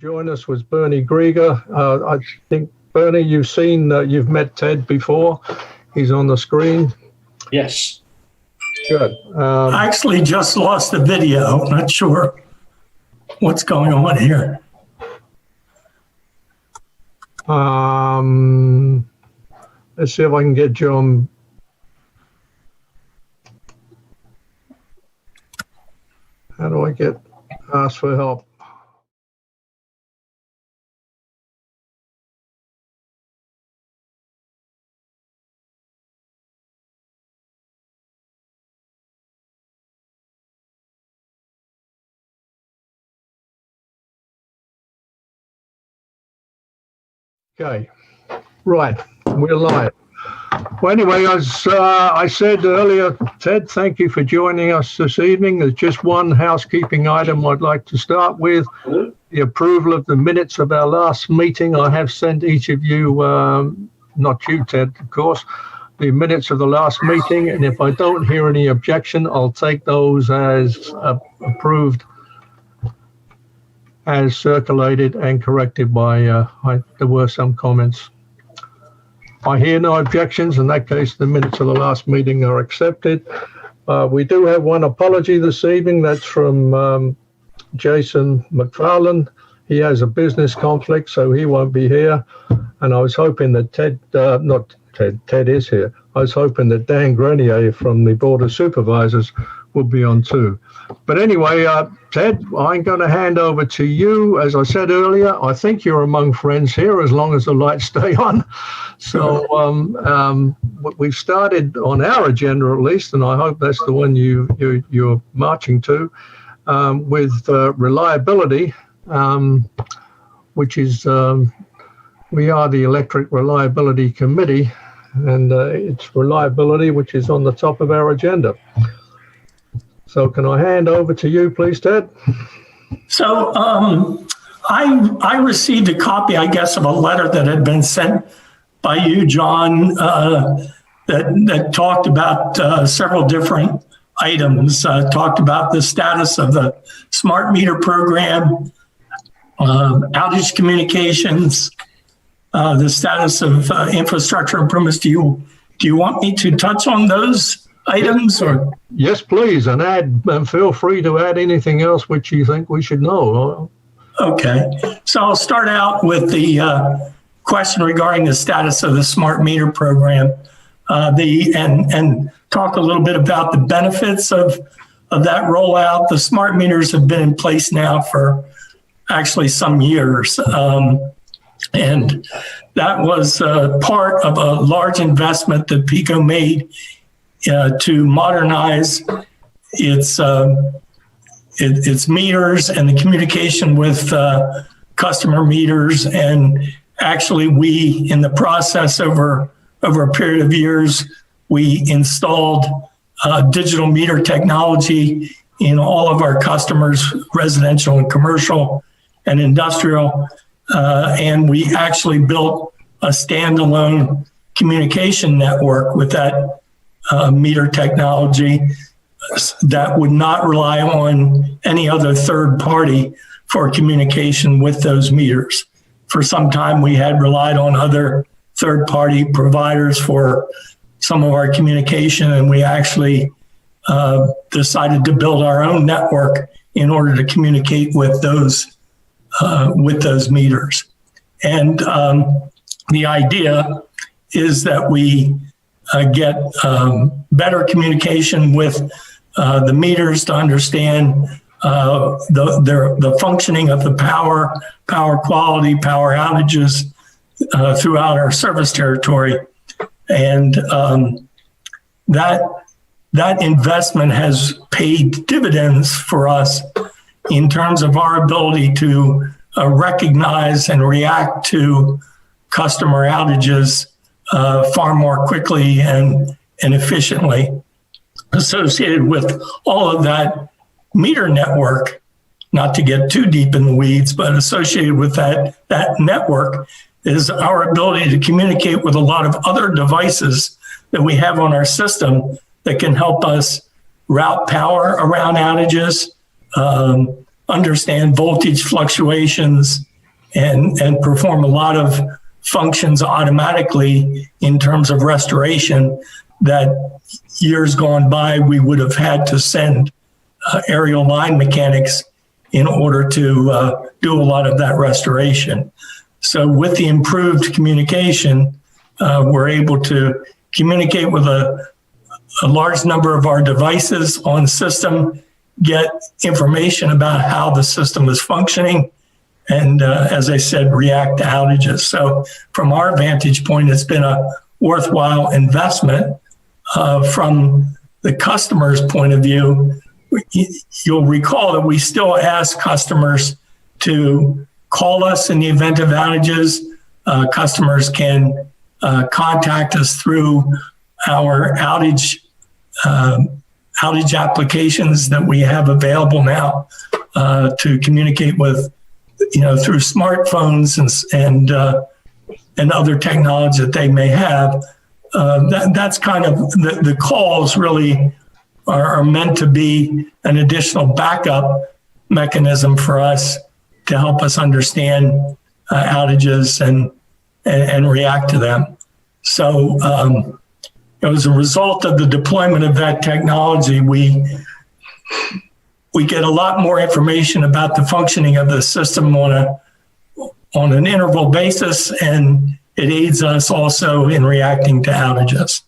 Join us was Bernie Grieger. I think, Bernie, you've met Ted before. He's on the screen. Yes. Good. I actually just lost the video. Not sure what's going on here. Let's see if I can get John. How do I ask for help? Okay, right, we're live. Well, anyway, as I said earlier, Ted, thank you for joining us this evening. There's just one housekeeping item I'd like to start with, the approval of the minutes of our last meeting. I have sent each of you, not you, Ted, of course, the minutes of the last meeting, and if I don't hear any objection, I'll take those as approved, as circulated and corrected by, there were some comments. I hear no objections. In that case, the minutes of the last meeting are accepted. We do have one apology this evening. That's from Jason McFarland. He has a business conflict, so he won't be here. And I was hoping that Ted is here. I was hoping that Dan Grenier from the Board of Supervisors would be on too. But anyway, Ted, I'm going to hand over to you. As I said earlier, I think you're among friends here as long as the lights stay on. So we've started on our agenda at least, and I hope that's the one you're marching to, with reliability, which is we are the Electric Reliability Committee, and it's reliability which is on the top of our agenda. So can I hand over to you, please, Ted? So I received a copy, I guess, of a letter that had been sent by you, John, that talked about several different items, talked about the status of the smart meter program, outage communications, the status of infrastructure improvements. Do you want me to touch on those items, or? Yes, please, and feel free to add anything else which you think we should know. Okay, so I'll start out with the question regarding the status of the smart meter program, and talk a little bit about the benefits of that rollout. The smart meters have been in place now for actually some years, and that was part of a large investment that PICO made to modernize its meters and the communication with customer meters. And actually, we, in the process over a period of years, we installed digital meter technology in all of our customers, residential and commercial and industrial. And we actually built a standalone communication network with that meter technology that would not rely on any other third party for communication with those meters. For some time, we had relied on other third party providers for some of our communication, and we actually decided to build our own network in order to communicate with those meters. And the idea is that we get better communication with the meters to understand the functioning of the power quality, power outages throughout our service territory. And that investment has paid dividends for us in terms of our ability to recognize and react to customer outages far more quickly and efficiently. Associated with all of that meter network, not to get too deep in the weeds, but associated with that network is our ability to communicate with a lot of other devices that we have on our system that can help us route power around outages, understand voltage fluctuations and perform a lot of functions automatically in terms of restoration that years gone by we would have had to send aerial line mechanics in order to do a lot of that restoration. So with the improved communication, we're able to communicate with a large number of our devices on the system, get information about how the system is functioning, and as I said, react to outages. So from our vantage point, it's been a worthwhile investment. From the customer's point of view, you'll recall that we still ask customers to call us in the event of outages. Customers can contact us through our outage applications that we have available now to communicate with, through smartphones and other technology that they may have. That's kind of the calls really are meant to be an additional backup mechanism for us to help us understand outages and react to them. So as a result of the deployment of that technology, we get a lot more information about the functioning of the system on an interval basis, and it aids us also in reacting to outages.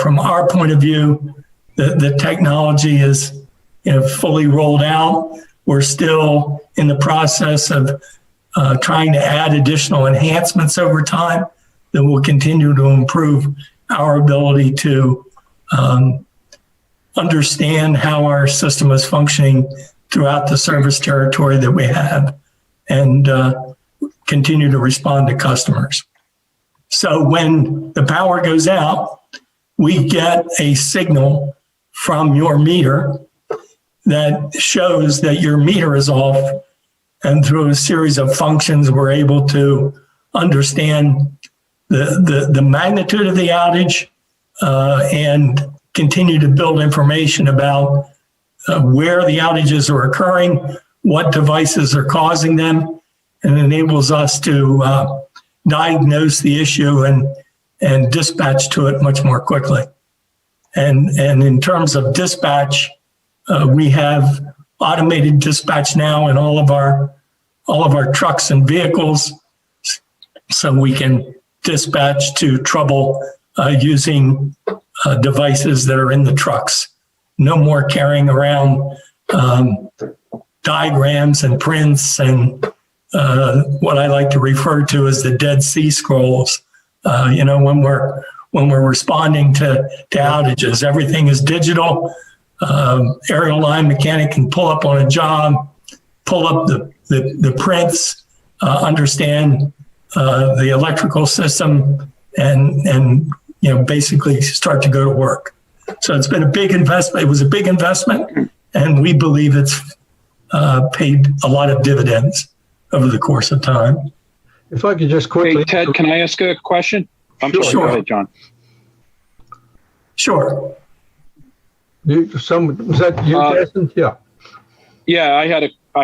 From our point of view, the technology is fully rolled out. We're still in the process of trying to add additional enhancements over time that will continue to improve our ability to understand how our system is functioning throughout the service territory that we have, and continue to respond to customers. So when the power goes out, we get a signal from your meter that shows that your meter is off, and through a series of functions, we're able to understand the magnitude of the outage and continue to build information about where the outages are occurring, what devices are causing them, and enables us to diagnose the issue and dispatch to it much more quickly. And in terms of dispatch, we have automated dispatch now in all of our trucks and vehicles, so we can dispatch to trouble using devices that are in the trucks. No more carrying around diagrams and prints and what I like to refer to as the Dead Sea Scrolls. When we're responding to outages, everything is digital. Aerial line mechanic can pull up on a job, pull up the prints, understand the electrical system, and basically start to go to work. So it's been a big investment. It was a big investment, and we believe it's paid a lot of dividends over the course of time. If I could just quickly... Hey, Ted, can I ask a question? I'm sorry, Sure. Go ahead, John. Sure. Was that you, Jason? Yeah. Yeah, I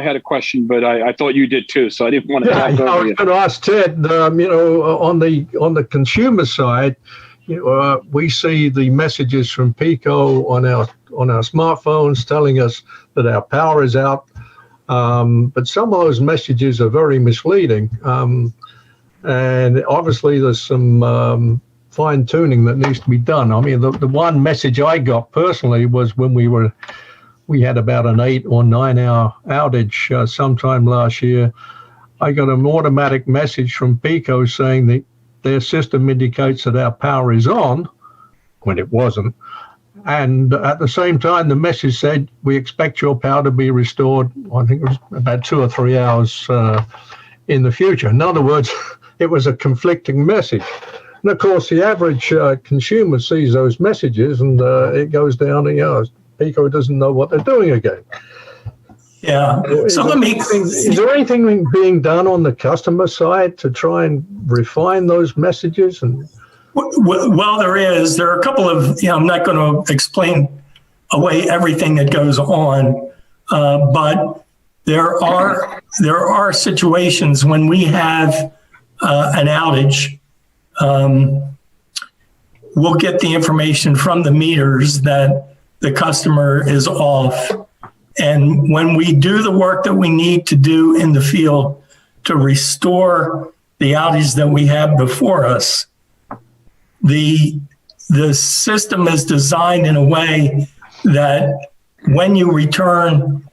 had a question, but I thought you did too, so I didn't want to talk I over was you. going to ask Ted, on the consumer side, we see the messages from PICO on our smartphones telling us that our power is out. But some of those messages are very misleading. And obviously there's some fine tuning that needs to be done. I mean, the one message I got personally was when we had about an 8 or 9 hour outage sometime last year. I got an automatic message from PICO saying that their system indicates that our power is on when it wasn't. And at the same time, the message said, we expect your power to be restored, I think it was about 2 or 3 hours in the future. In other words, it was a conflicting message. And of course, the average consumer sees those messages and it goes down and, PICO doesn't know what they're doing again. Yeah. So Is there anything being done on the customer side to try and refine those messages? And Well, there are a couple of, I'm not going to explain away everything that goes on. but there are situations when we have an outage. We'll get the information from the meters that the customer is off. And when we do the work that we need to do in the field to restore the outage that we have before us, the system is designed in a way that when you return,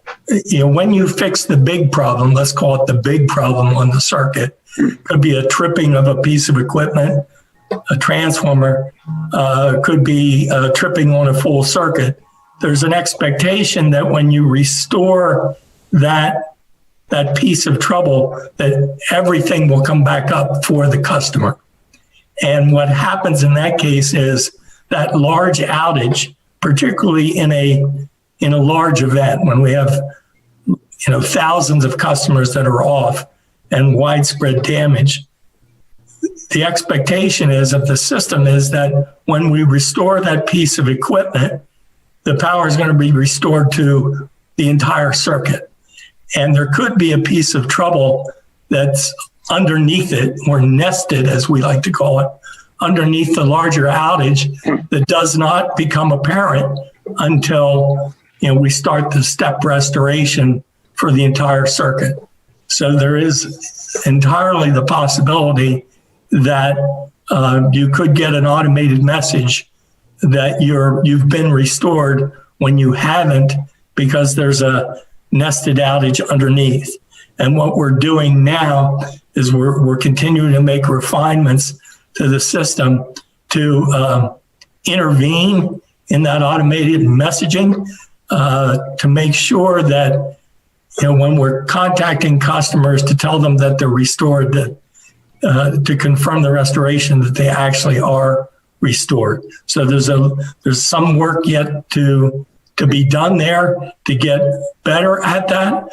when you fix the big problem, let's call it the big problem on the circuit, could be a tripping of a piece of equipment, a transformer, could be tripping on a full circuit. There's an expectation that when you restore that piece of trouble, that everything will come back up for the customer. And what happens in that case is that large outage, particularly in a large event, when we have thousands of customers that are off and widespread damage, the expectation is of the system is that when we restore that piece of equipment, the power is going to be restored to the entire circuit. And there could be a piece of trouble that's underneath it, or nested, as we like to call it, underneath the larger outage that does not become apparent until we start the step restoration for the entire circuit. So there is entirely the possibility that you could get an automated message that you've been restored when you haven't, because there's a nested outage underneath. And what we're doing now is we're continuing to make refinements to the system to intervene in that automated messaging to make sure that when we're contacting customers to tell them that they're restored, that to confirm the restoration that they actually are restored. So there's some work yet to be done there to get better at that,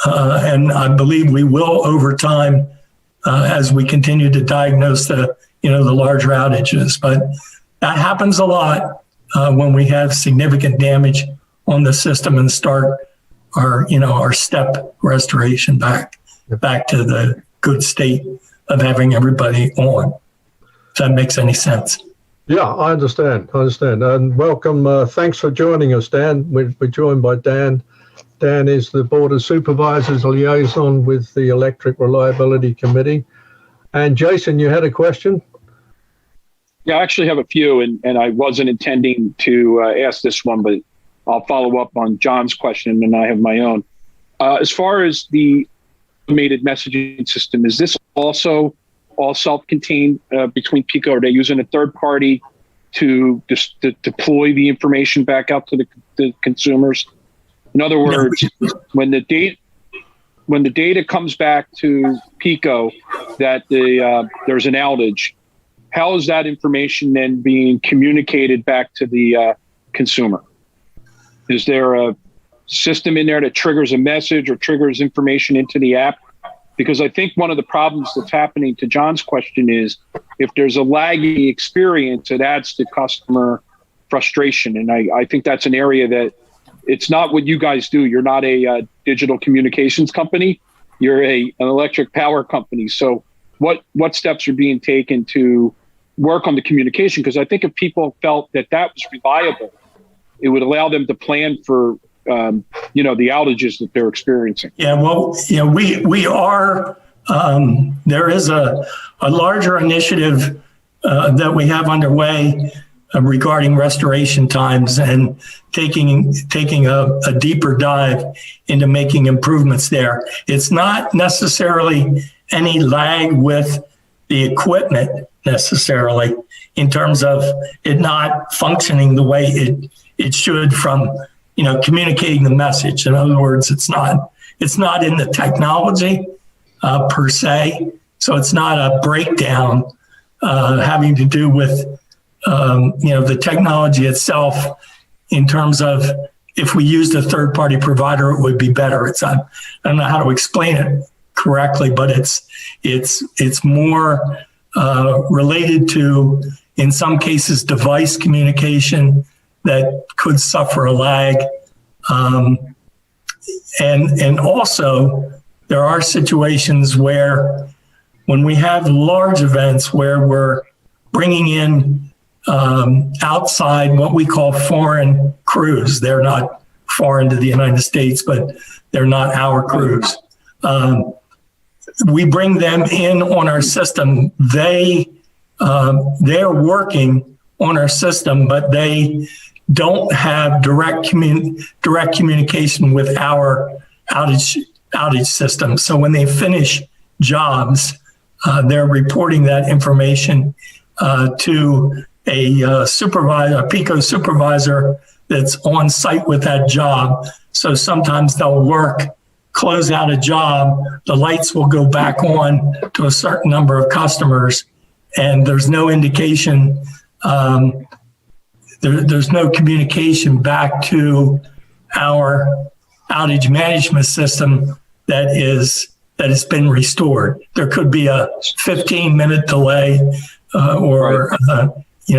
and I believe we will over time as we continue to diagnose the larger outages. But that happens a lot when we have significant damage on the system and start our step restoration back to the good state of having everybody on. If that makes any sense. Yeah, I understand. And welcome. Thanks for joining us, Dan. We're joined by Dan. Dan is the Board of Supervisors liaison with the Electric Reliability Committee. And Jason, you had a question? Yeah, I actually have a few, and I wasn't intending to ask this one, but I'll follow up on John's question, and I have my own. As far as the automated messaging system, is this also all self-contained between PUC? Are they using a third party to deploy the information back out to the consumers? In other words, when the data comes back to PICO that there's an outage, how is that information then being communicated back to the consumer? Is there a system in there that triggers a message or triggers information into the app? Because I think one of the problems that's happening, to John's question, is if there's a lagging experience, it adds to customer frustration. And I think that's an area that it's not what you guys do. You're not a digital communications company. You're an electric power company. So what steps are being taken to work on the communication? Because I think if people felt that was reliable, it would allow them to plan for the outages that they're experiencing. Yeah, well, we are, there is a larger initiative that we have underway regarding restoration times and taking a deeper dive into making improvements there. It's not necessarily any lag with the equipment necessarily in terms of it not functioning the way it should from communicating the message. In other words, it's not in the technology per se. So it's not a breakdown having to do with the technology itself in terms of if we used a third-party provider, it would be better. I don't know how to explain it correctly, but it's more related to, in some cases, device communication that could suffer a lag. and also there are situations where when we have large events where we're bringing in outside what we call foreign crews. They're not foreign to the United States, but they're not our crews. We bring them in on our system. They're working on our system, but they don't have direct communication with our outage system. So when they finish jobs, they're reporting that information to a supervisor, a PICO supervisor that's on site with that job. So sometimes they'll close out a job, the lights will go back on to a certain number of customers, and there's no indication, there's no communication back to our outage management system that has been restored. There could be a 15-minute delay or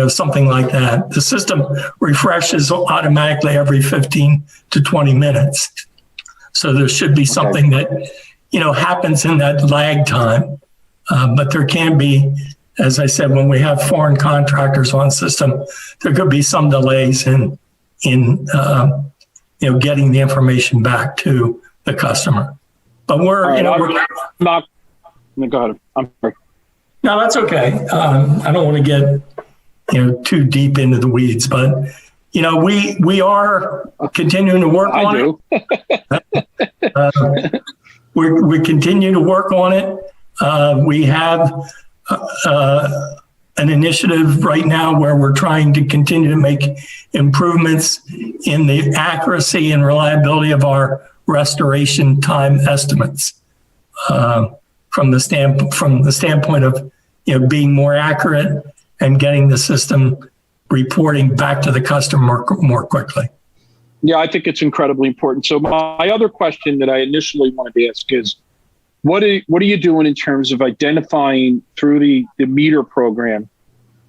something like that. The system refreshes automatically every 15 to 20 minutes. So there should be something that, happens in that lag time. But there can be, as I said, when we have foreign contractors on system, there could be some delays in getting the information back to the customer. But we're not. Go ahead. I'm sorry. No, that's okay. I don't want to get too deep into the weeds, but we are continuing to work on it. We continue to work on it. We have an initiative right now where we're trying to continue to make improvements in the accuracy and reliability of our restoration time estimates. From the standpoint of being more accurate and getting the system reporting back to the customer more quickly. Yeah, I think it's incredibly important. So my other question that I initially wanted to ask is, what are you doing in terms of identifying through the meter program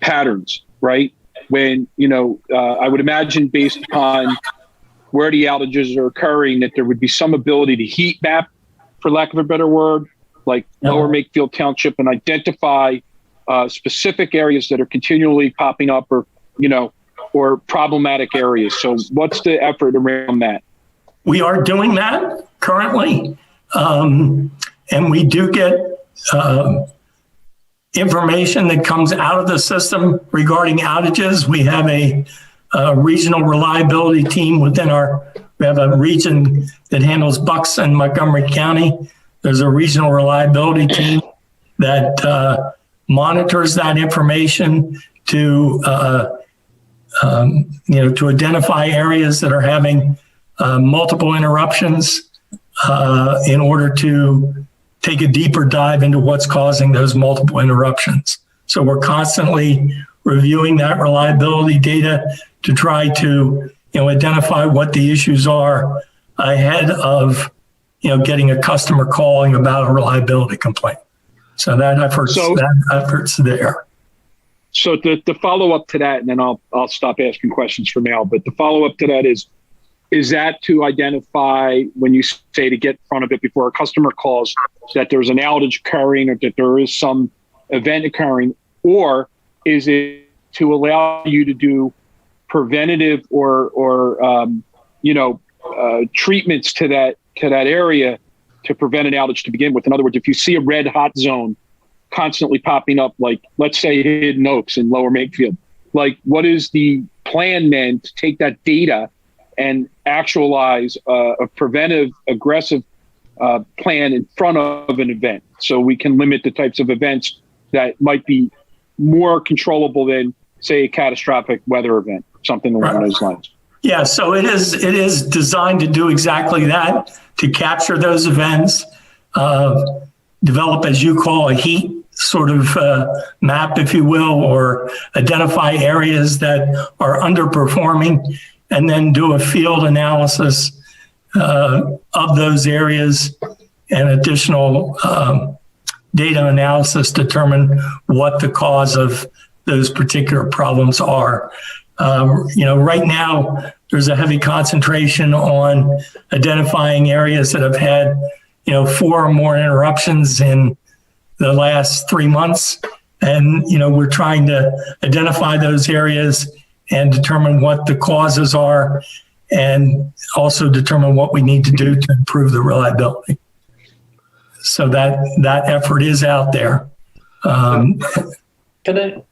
patterns, right? When, I would imagine based upon where the outages are occurring, that there would be some ability to heat map, for lack of a better word, like Lower Makefield Township, and identify specific areas that are continually popping up or problematic areas. So what's the effort around that? We are doing that currently. And we do get information that comes out of the system regarding outages. We have a regional reliability team we have a region that handles Bucks and Montgomery County. There's a regional reliability team that monitors that information to identify areas that are having multiple interruptions in order to take a deeper dive into what's causing those multiple interruptions. So we're constantly reviewing that reliability data to try to identify what the issues are ahead of getting a customer calling about a reliability complaint. So that effort's there. So the follow up to that, and then I'll stop asking questions for now. But the follow up to that is that to identify, when you say to get in front of it before a customer calls, that there's an outage occurring or that there is some event occurring, or is it to allow you to do preventative or treatments to that area to prevent an outage to begin with? In other words, if you see a red hot zone constantly popping up, like let's say Hidden Oaks in Lower Makefield, like what is the plan then to take that data and actualize a preventive, aggressive plan in front of an event, so we can limit the types of events that might be more controllable than, say, a catastrophic weather event, something along those lines? Yeah, so it is designed to do exactly that, to capture those events, develop, as you call, a heat sort of map, if you will, or identify areas that are underperforming, and then do a field analysis of those areas and additional data analysis, determine what the cause of those particular problems are. Right now there's a heavy concentration on identifying areas that have had, 4 or more interruptions in the last 3 months. And, we're trying to identify those areas and determine what the causes are, and also determine what we need to do to improve the reliability. So that effort is out there. Can I?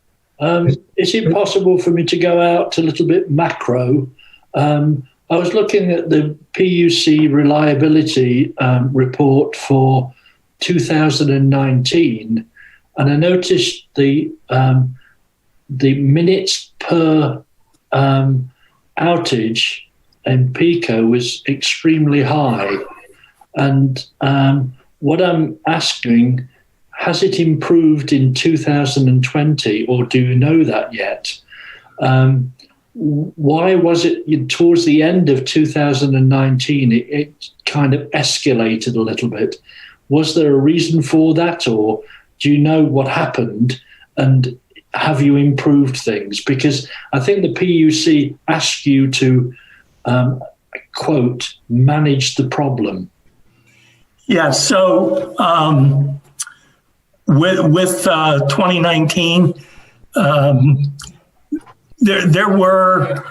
Is it possible for me to go out a little bit macro? I was looking at the PUC Reliability report for 2019, and I noticed the minutes per outage in PICO was extremely high. And what I'm asking, has it improved in 2020, or do you know that yet? Why was it towards the end of 2019, it kind of escalated a little bit? Was there a reason for that, or do you know what happened, and have you improved things? Because I think the PUC asked you to, quote, manage the problem. Yeah, so with 2019, there were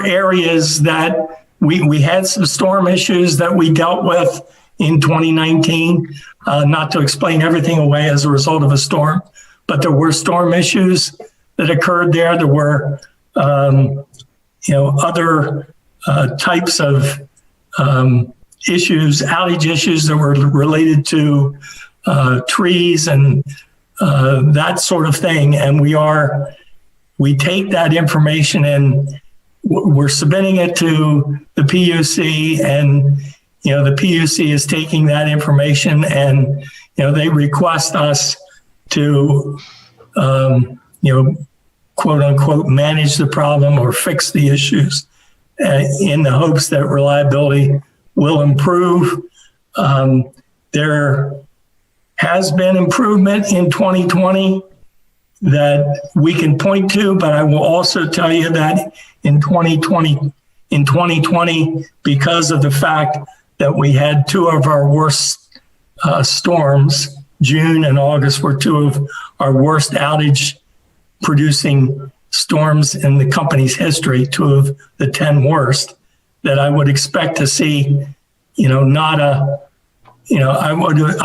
areas that we had some storm issues that we dealt with in 2019. Not to explain everything away as a result of a storm, but there were storm issues that occurred there. There were other types of issues, outage issues that were related to trees and that sort of thing. And we take that information and we're submitting it to the PUC, and the PUC is taking that information and they request us to quote unquote manage the problem or fix the issues in the hopes that reliability will improve. There has been improvement in 2020 that we can point to, but I will also tell you that in 2020, because of the fact that we had 2 of our worst storms, June and August were 2 of our worst outage producing storms in the company's history, 2 of the 10 worst, that I would expect to see, I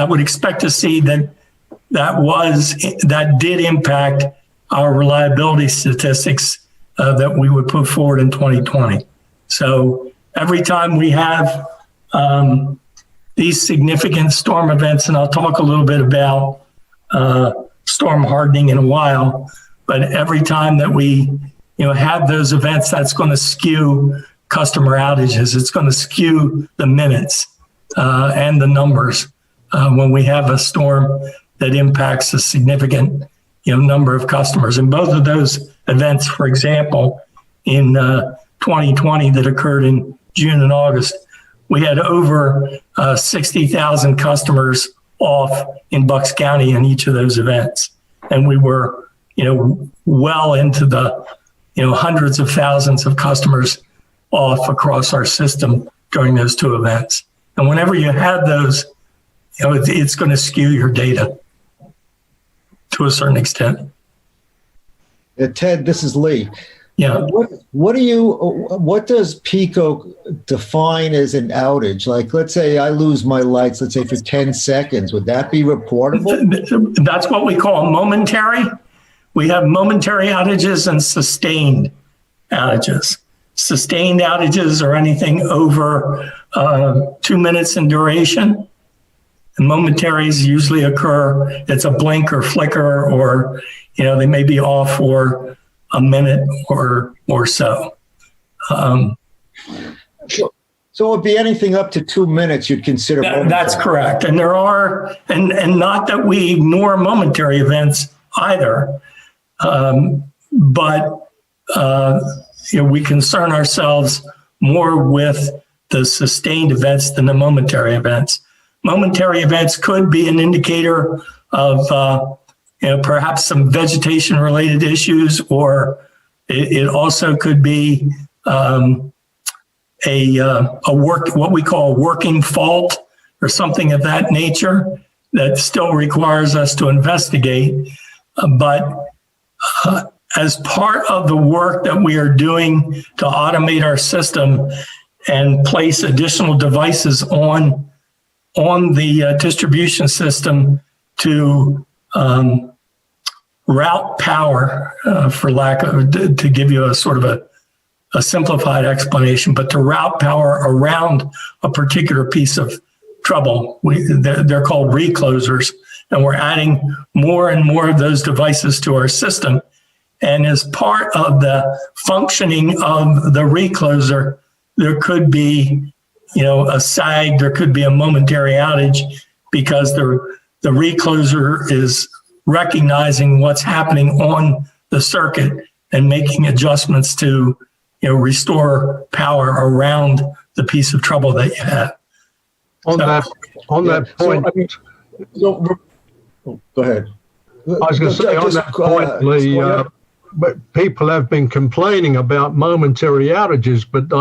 would expect to see that did impact our reliability statistics that we would put forward in 2020. So every time we have these significant storm events, and I'll talk a little bit about storm hardening in a while, but every time that we have those events, that's going to skew customer outages. It's going to skew the minutes and the numbers when we have a storm that impacts a significant number of customers. And both of those events, for example, in 2020 that occurred in June and August, we had over 60,000 customers off in Bucks County in each of those events. And we were, well into the, hundreds of thousands of customers off across our system during those 2 events. And whenever you have those, it's going to skew your data to a certain extent. Ted, this is Lee. Yeah. What does PICO define as an outage? Like, let's say I lose my lights, let's say for 10 seconds, would that be reportable? That's what we call momentary. We have momentary outages and sustained outages. Sustained outages are anything over 2 minutes in duration. And momentaries usually occur, it's a blink or flicker, or, they may be off for a minute or so. So it would be anything up to 2 minutes you'd consider momentary. That's correct. And there are, and not that we ignore momentary events either, but we concern ourselves more with the sustained events than the momentary events. Momentary events could be an indicator of perhaps some vegetation related issues, or it also could be what we call a working fault or something of that nature that still requires us to investigate. But as part of the work that we are doing to automate our system and place additional devices on the distribution system to route power, to give you a sort of a simplified explanation, but to route power around a particular piece of trouble. They're called reclosers, and we're adding more and more of those devices to our system. And as part of the functioning of the recloser, there could be, a sag, there could be a momentary outage because the recloser is recognizing what's happening on the circuit and making adjustments to, restore power around the piece of trouble that you have. On that point, Go ahead. I was going to say on that point, Lee, but people have been complaining about momentary outages, but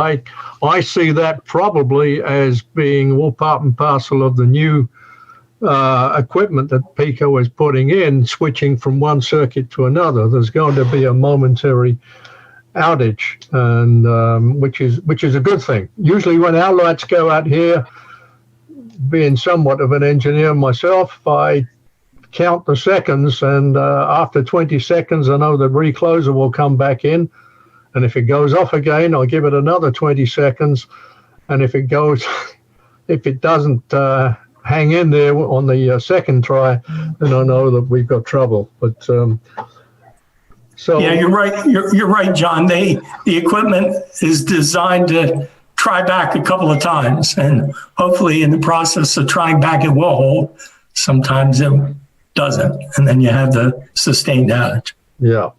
I see that probably as being all part and parcel of the new equipment that PECO is putting in, switching from one circuit to another. There's going to be a momentary outage, and which is a good thing. Usually when our lights go out here, being somewhat of an engineer myself, I count the seconds, and after 20 seconds, I know the recloser will come back in. And if it goes off again, I'll give it another 20 seconds. And if it doesn't hang in there on the second try, then I know that we've got trouble. But so yeah, you're right. You're right, John. The equipment is designed to try back a couple of times, and hopefully in the process of trying back, it will hold. Sometimes it doesn't, and then you have the sustained outage. Yeah.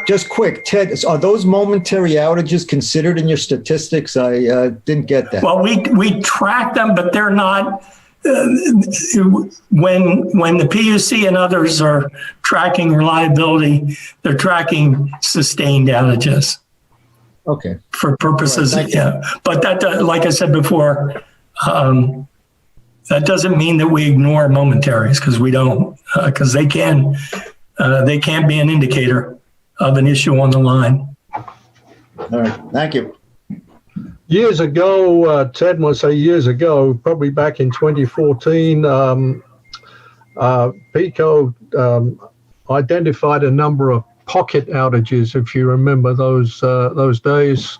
Just quick, Ted, are those momentary outages considered in your statistics? I didn't get that. Well, we track them, but they're not. When the PUC and others are tracking reliability, they're tracking sustained outages. Okay. For purposes, right, yeah. But that, like I said before, that doesn't mean that we ignore momentaries, because we don't, because they can be an indicator of an issue on the line. All right. Thank you. Years ago, Ted must say years ago, probably back in 2014, PECO identified a number of pocket outages, if you remember those days,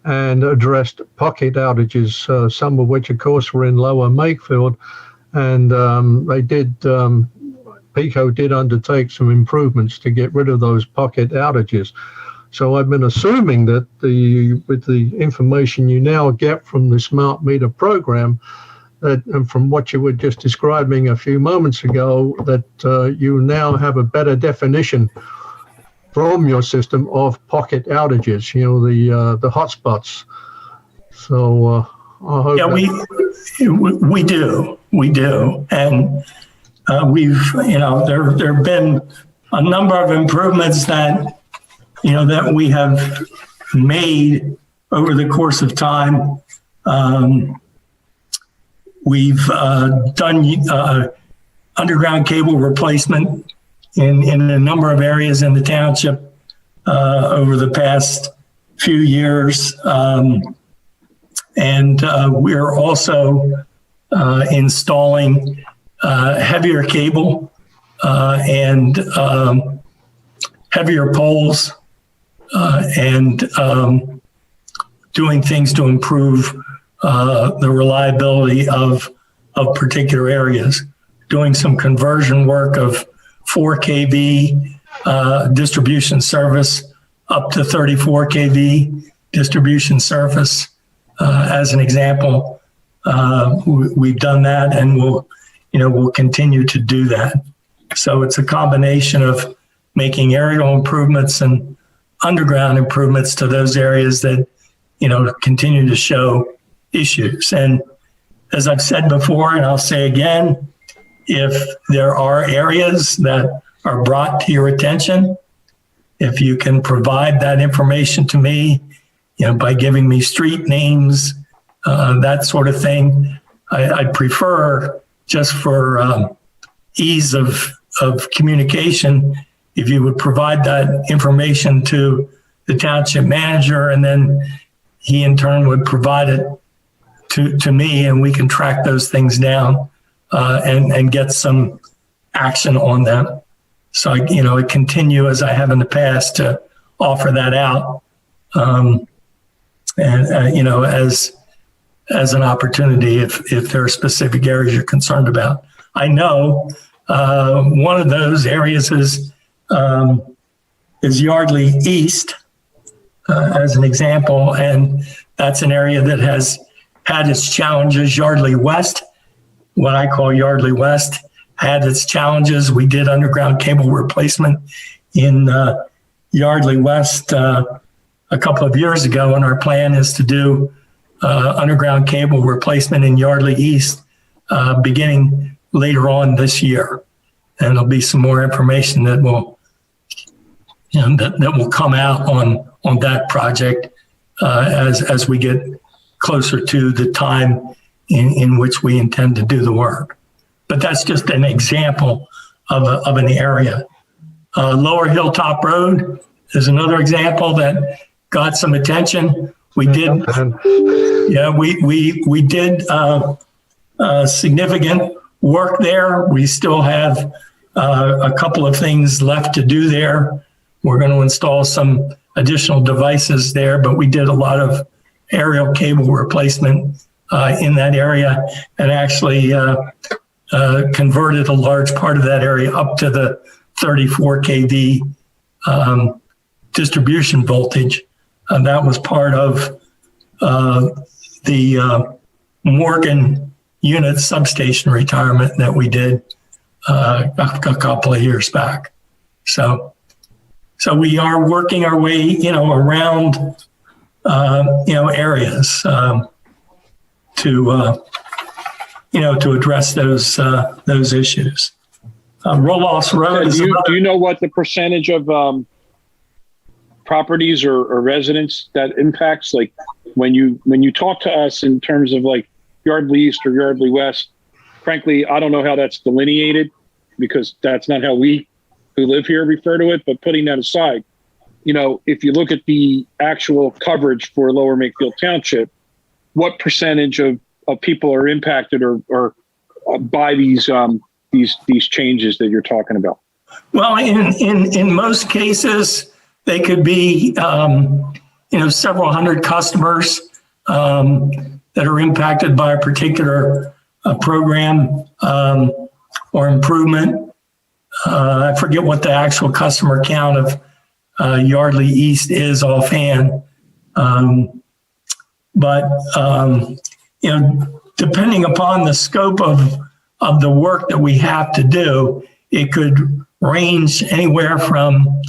and addressed pocket outages, some of which, of course, were in Lower Makefield, and PECO did undertake some improvements to get rid of those pocket outages. So I've been assuming that with the information you now get from the smart meter program, and from what you were just describing a few moments ago, that you now have a better definition from your system of pocket outages, the hotspots. So I hope. Yeah, we do, and we've there have been a number of improvements that that we have made over the course of time. We've done underground cable replacement in a number of areas in the township over the past few years. And we're also installing heavier cable and heavier poles and doing things to improve the reliability of particular areas, doing some conversion work of 4 kV distribution service up to 34 kV distribution service. As an example, we've done that, and we'll continue to do that. So it's a combination of making aerial improvements and underground improvements to those areas that continue to show issues. And as I've said before, and I'll say again, if there are areas that are brought to your attention if you can provide that information to me, by giving me street names, that sort of thing, I'd prefer, just for ease of communication, if you would provide that information to the township manager, and then he in turn would provide it to me, and we can track those things down and get some action on them. So I continue, as I have in the past, to offer that out, as an opportunity if there are specific areas you're concerned about. I know one of those areas is Yardley East, as an example, and that's an area that has had its challenges. Yardley West, what I call Yardley West, had its challenges. We did underground cable replacement in Yardley West a couple of years ago, and our plan is to do underground cable replacement in Yardley East beginning later on this year. And there'll be some more information that will that will come out on that project as we get closer to the time in which we intend to do the work. But that's just an example of an area. Lower Hilltop Road is another example that got some attention. We did, we did significant work there. We still have a couple of things left to do there. We're going to install some additional devices there, but we did a lot of aerial cable replacement in that area, and actually converted a large part of that area up to the 34 kV distribution voltage. And that was part of the Morgan unit substation retirement that we did a couple of years back. So we are working our way, around, areas to address those issues. Roloff's Road. Do you know what the percentage of properties or residents that impacts? Like when you talk to us in terms of like Yardley East or Yardley West, frankly, I don't know how that's delineated, because that's not how we who live here refer to it. But putting that aside, if you look at the actual coverage for Lower Makefield Township, what percentage of people are impacted or by these changes that you're talking about? Well, in most cases, they could be several hundred customers that are impacted by a particular program or improvement. I forget what the actual customer count of Yardley East is offhand, but depending upon the scope of the work that we have to do, it could range anywhere from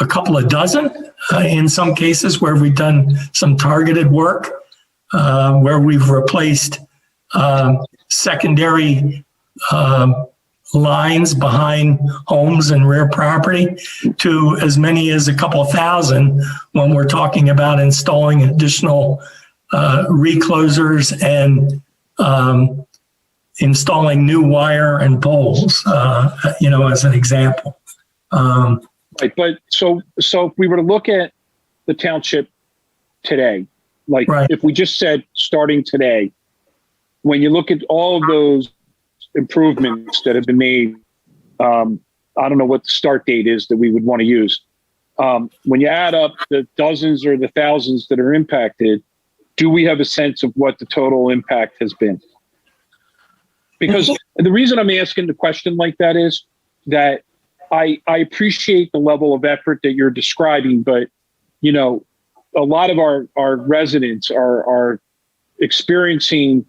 a couple of dozen in some cases where we've done some targeted work, where we've replaced secondary lines behind homes and rear property, to as many as a couple thousand when we're talking about installing additional reclosers and installing new wire and poles, as an example. Right, but so if we were to look at the township today, like right. If we just said starting today, when you look at all of those improvements that have been made, I don't know what the start date is that we would want to use. When you add up the dozens or the thousands that are impacted, do we have a sense of what the total impact has been? Because the reason I'm asking the question like that is that I appreciate the level of effort that you're describing, but a lot of our residents are experiencing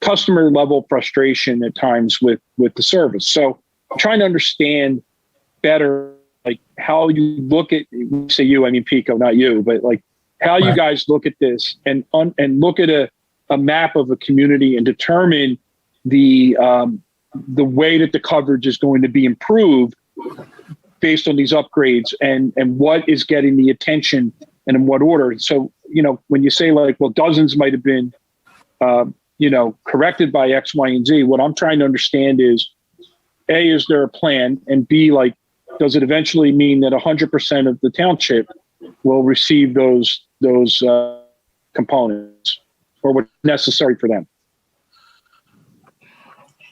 customer level frustration at times with the service. So I'm trying to understand better, like how you look at, say you, I mean Pico, not you, but like how you guys look at this and look at a map of a community and determine the way that the coverage is going to be improved based on these upgrades, and what is getting the attention and in what order. So, when you say like, well, dozens might have been, corrected by X, Y, and Z, what I'm trying to understand is, A, is there a plan? And B, like, does it eventually mean that 100% of the township will receive those components, or what's necessary for them?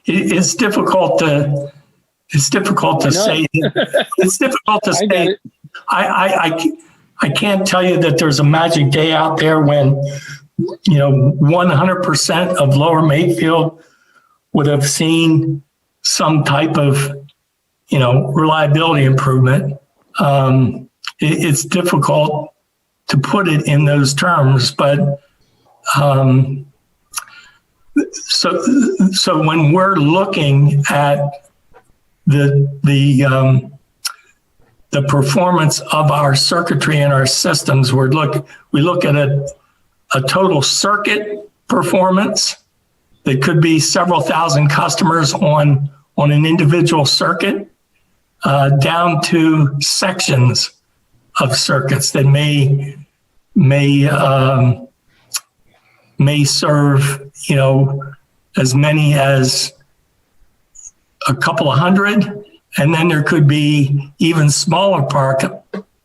It's difficult to say. It's difficult to say. I can't tell you that there's a magic day out there when 100% of Lower Makefield would have seen some type of reliability improvement. It's difficult to put it in those terms, but so when we're looking at the performance of our circuitry and our systems, we look at a total circuit performance that could be several thousand customers on an individual circuit, down to sections of circuits that may serve as many as a couple of hundred, and then there could be even smaller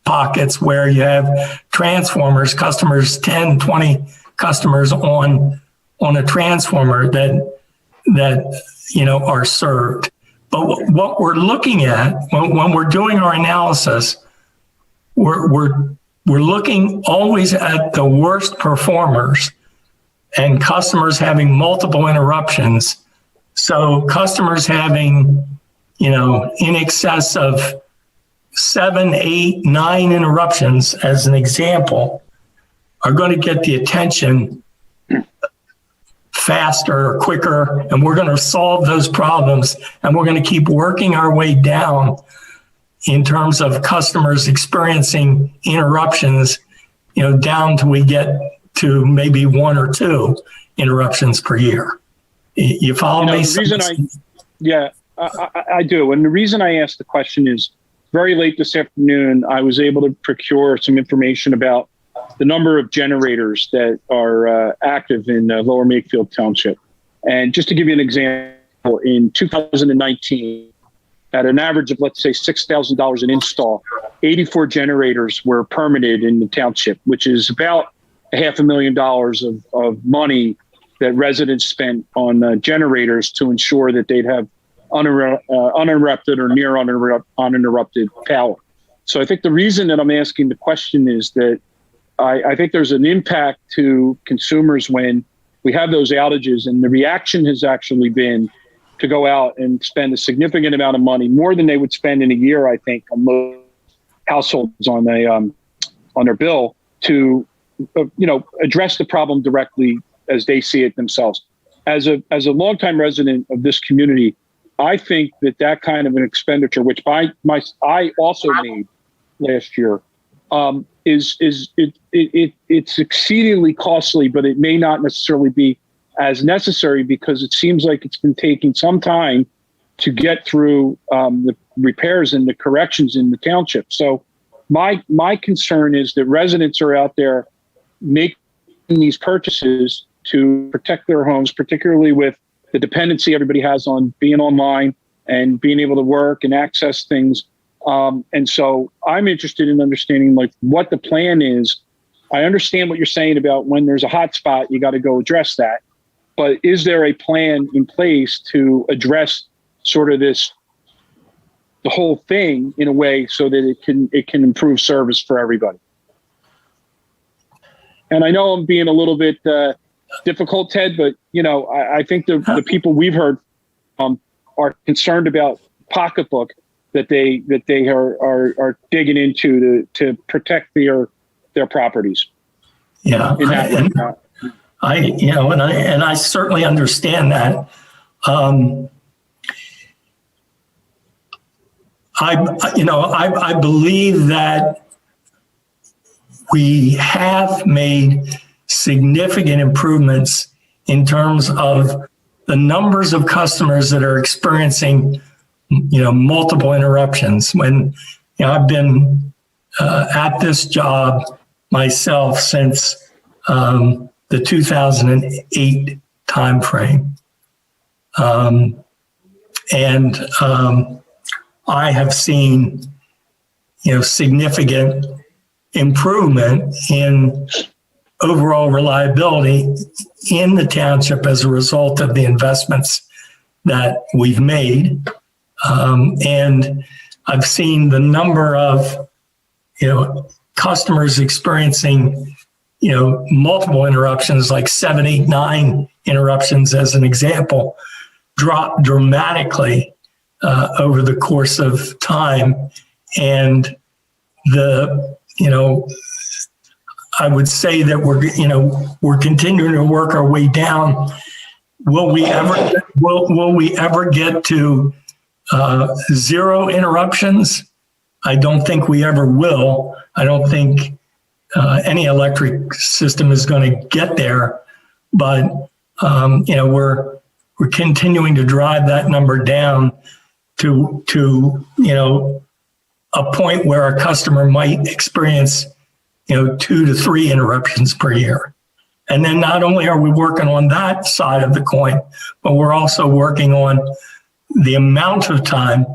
pockets where you have transformers, customers, 10, 20 customers on a transformer that are served. But what we're looking at when we're doing our analysis, we're looking always at the worst performers and customers having multiple interruptions. So customers having, in excess of 7, 8, 9 interruptions, as an example, are going to get the attention faster or quicker, and we're going to solve those problems, and we're going to keep working our way down in terms of customers experiencing interruptions, down till we get to maybe 1 or 2 interruptions per year. You follow me? I do. And the reason I asked the question is, very late this afternoon, I was able to procure some information about the number of generators that are active in Lower Makefield Township. And just to give you an example, in 2019, at an average of, let's say, $6,000 an install, 84 generators were permitted in the township, which is about $500,000 of money that residents spent on generators to ensure that they'd have uninterrupted or near uninterrupted power. So I think the reason that I'm asking the question is that I think there's an impact to consumers when we have those outages, and the reaction has actually been to go out and spend a significant amount of money, more than they would spend in a year, I think, on most households on their bill, to address the problem directly as they see it themselves. As a longtime resident of this community, I think that kind of an expenditure, which I also made last year, it's exceedingly costly, but it may not necessarily be as necessary, because it seems like it's been taking some time to get through the repairs and the corrections in the township. So my concern is that residents are out there making these purchases to protect their homes, particularly with the dependency everybody has on being online and being able to work and access things. And so I'm interested in understanding what the plan is. I understand what you're saying about when there's a hot spot, you got to go address that. But is there a plan in place to address sort of the whole thing in a way so that it can improve service for everybody? And I know I'm being a little bit difficult, Ted, but I think the people we've heard are concerned about pocketbook that they are digging into to protect their properties. Yeah, I certainly understand that. I believe that we have made significant improvements in terms of the numbers of customers that are experiencing multiple interruptions. When I've been at this job myself since the 2008 timeframe, and I have seen significant improvement in overall reliability in the township as a result of the investments that we've made. And I've seen the number of, customers experiencing, multiple interruptions, like 7, 8, 9 interruptions as an example, drop dramatically over the course of time. And I would say that we're continuing to work our way down. Will we ever get to 0 interruptions? I don't think we ever will. I don't think any electric system is going to get there, but we're continuing to drive that number down to a point where a customer might experience 2 to 3 interruptions per year. And then not only are we working on that side of the coin, but we're also working on the amount of time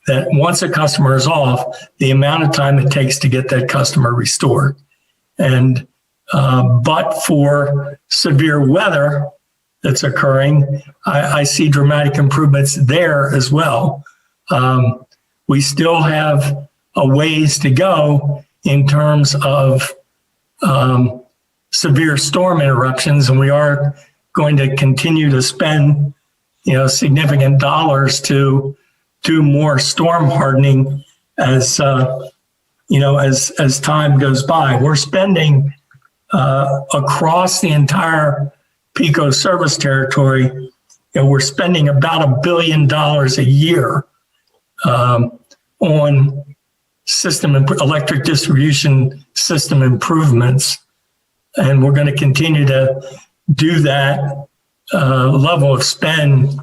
that once a customer is off, the amount of time it takes to get that customer restored. And but for severe weather that's occurring, I see dramatic improvements there as well. We still have a ways to go in terms of severe storm interruptions, and we are going to continue to spend significant dollars to do more storm hardening as as time goes by. We're spending across the entire PECO service territory, we're spending about $1 billion a year on electric distribution system improvements. And we're going to continue to do that level of spend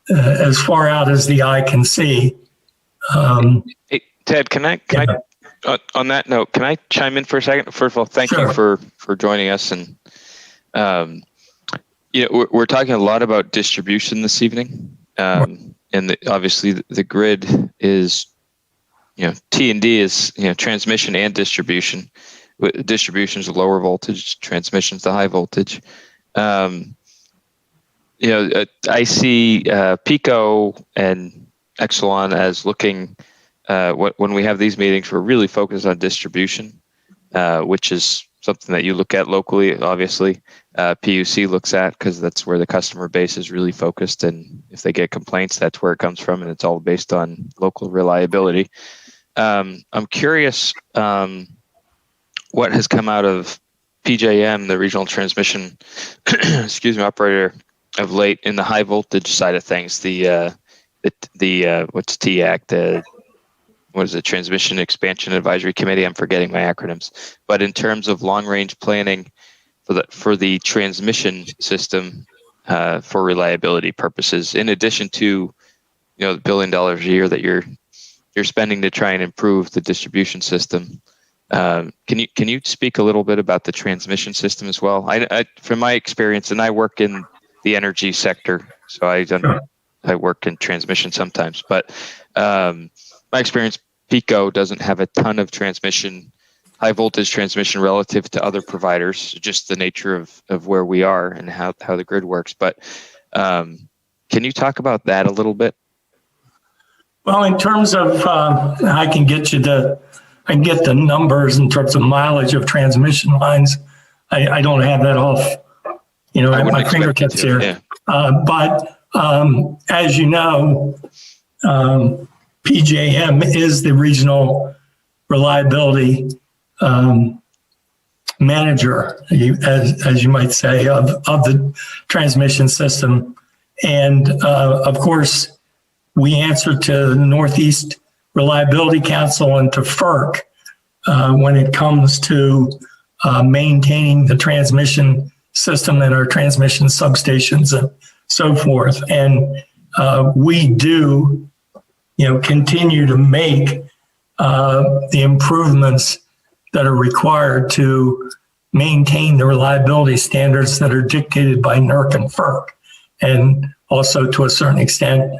as far out as the eye can see. Hey, Ted, can I on that note, can I chime in for a second? First of all, thank you for joining us. And we're talking a lot about distribution this evening, and obviously the grid is T&D is transmission and distribution. Distribution is a lower voltage, transmission is the high voltage. I see PECO and Exelon as looking. When we have these meetings, we're really focused on distribution, which is something that you look at locally. Obviously, PUC looks at because that's where the customer base is really focused, and if they get complaints, that's where it comes from, and it's all based on local reliability. I'm curious what has come out of PJM, the regional transmission operator of late in the high voltage side of things. The what's TAC, what is it? Transmission Expansion Advisory Committee. I'm forgetting my acronyms. But in terms of long range planning for the transmission system for reliability purposes, in addition to the $1 billion a year that you're spending to try and improve the distribution system, can you speak a little bit about the transmission system as well? I from my experience, and I work in the energy sector, so I work in transmission sometimes, but my experience, PECO doesn't have a ton of high voltage transmission relative to other providers, just the nature of where we are and how the grid works. But can you talk about that a little bit? Well, in terms of, I can get the numbers in terms of mileage of transmission lines. I don't have that off, at my fingertips here. Yeah. But as you know, PJM is the regional reliability manager, as you might say, of the transmission system. And of course, we answer to the Northeast Reliability Council and to FERC when it comes to maintaining the transmission system and our transmission substations and so forth. And we do continue to make the improvements that are required to maintain the reliability standards that are dictated by NERC and FERC, and also to a certain extent,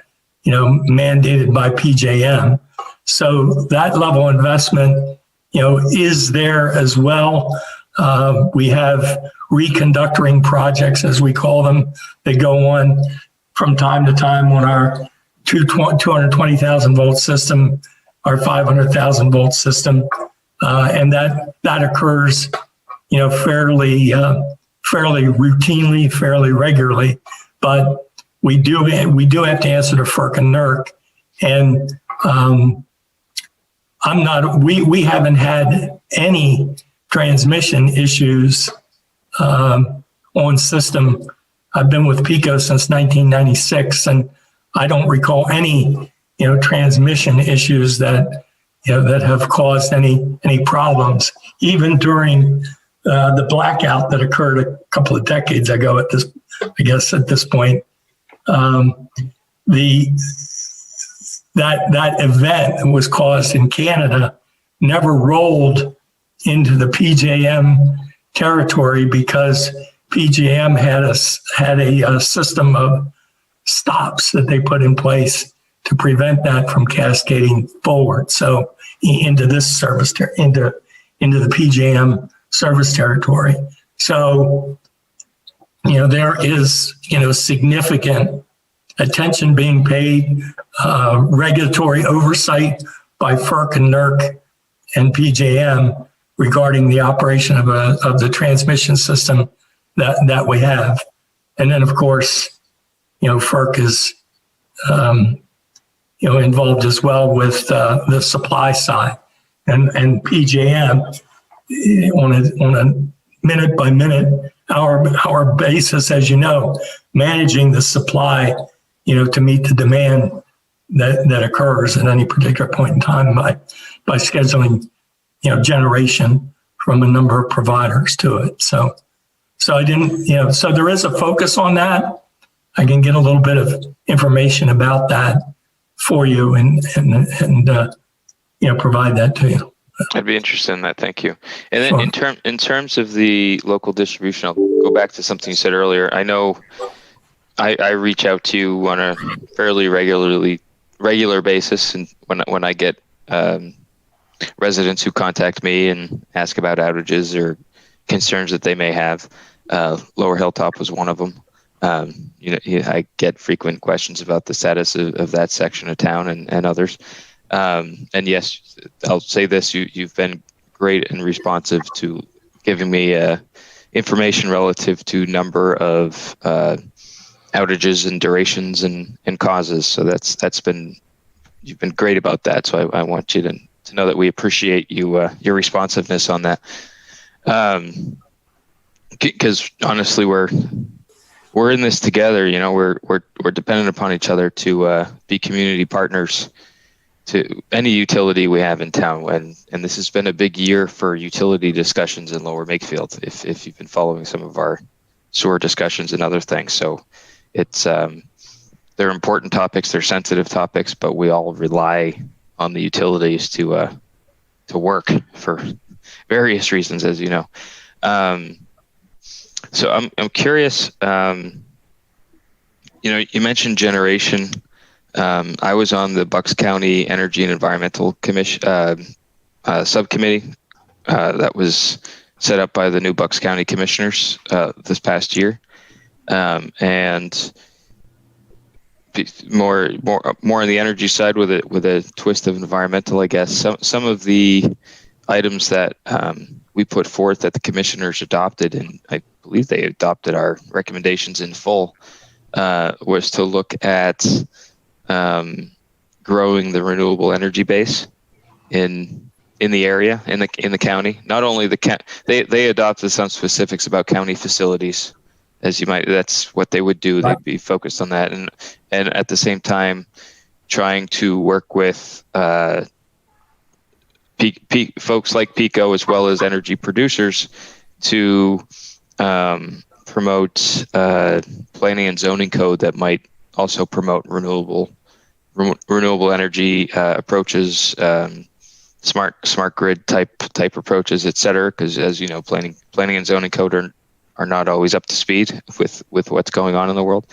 mandated by PJM. So that level of investment, is there as well. We have reconductoring projects, as we call them, that go on from time to time on our 220,000 volt system, our 500,000 volt system, and that occurs, fairly routinely, fairly regularly. But we do have to answer to FERC and NERC, and we haven't had any transmission issues on system. I've been with PECO since 1996, and I don't recall any, transmission issues that have caused any problems, even during the blackout that occurred a couple of decades ago. At this point, that event that was caused in Canada never rolled into the PJM territory because PJM had a system of stops that they put in place to prevent that from cascading forward. So into this service into the PJM service territory. So there is significant attention being paid, regulatory oversight by FERC and NERC and PJM regarding the operation of the transmission system that we have. And then, of course, FERC is involved as well with the supply side, and PJM on a minute by minute, hour basis, as managing the supply, to meet the demand that occurs at any particular point in time by scheduling, generation from a number of providers to it. So I didn't, so there is a focus on that. I can get a little bit of information about that for you and provide that to you. I'd be interested in that. Thank you. And then sure. in terms of the local distribution, I'll go back to something you said earlier. I know I reach out to you on a fairly regular basis, and when I get residents who contact me and ask about outages or concerns that they may have, Lower Hilltop was one of them. I get frequent questions about the status of that section of town and others. And yes, I'll say this: you've been great and responsive to giving me information relative to number of outages and durations and causes. So you've been great about that. So I want you to know that we appreciate your responsiveness on that. Because honestly, we're in this together. We're dependent upon each other to be community partners to any utility we have in town. And this has been a big year for utility discussions in Lower Makefield, if you've been following some of our sewer discussions and other things. So it's they're important topics, they're sensitive topics, but we all rely on the utilities to work for various reasons, as you know. So I'm curious. You mentioned generation. I was on the Bucks County Energy and Environmental Commission subcommittee that was set up by the new Bucks County commissioners this past year, and more on the energy side with a twist of environmental, I guess. Some of the items that we put forth that the commissioners adopted, and I believe they adopted our recommendations in full, was to look at growing the renewable energy base in the area, in the county. Not only they adopted some specifics about county facilities, as you might. That's what they would do. They'd be focused on that, and at the same time, trying to work with folks like PECO as well as energy producers to promote planning and zoning code that might also promote renewable renewable energy approaches, smart grid type approaches, et cetera. Because as you know, planning and zoning code are not always up to speed with what's going on in the world.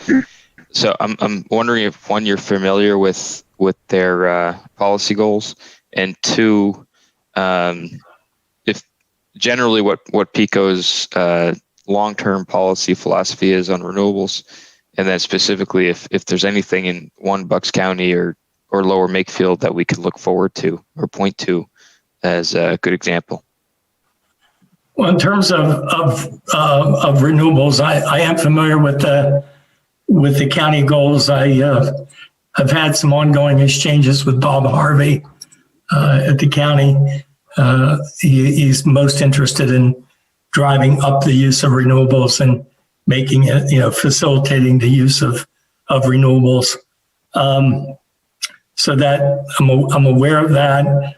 So I'm wondering if, one, you're familiar with their policy goals, and two, if generally what PECO's long-term policy philosophy is on renewables, and then specifically if there's anything in Bucks County or Lower Makefield that we could look forward to or point to as a good example. Well, in terms of renewables, I am familiar with the county goals. I have had some ongoing exchanges with Bob Harvey at the county. He's most interested in driving up the use of renewables and making it, facilitating the use of renewables. So that I'm aware of that.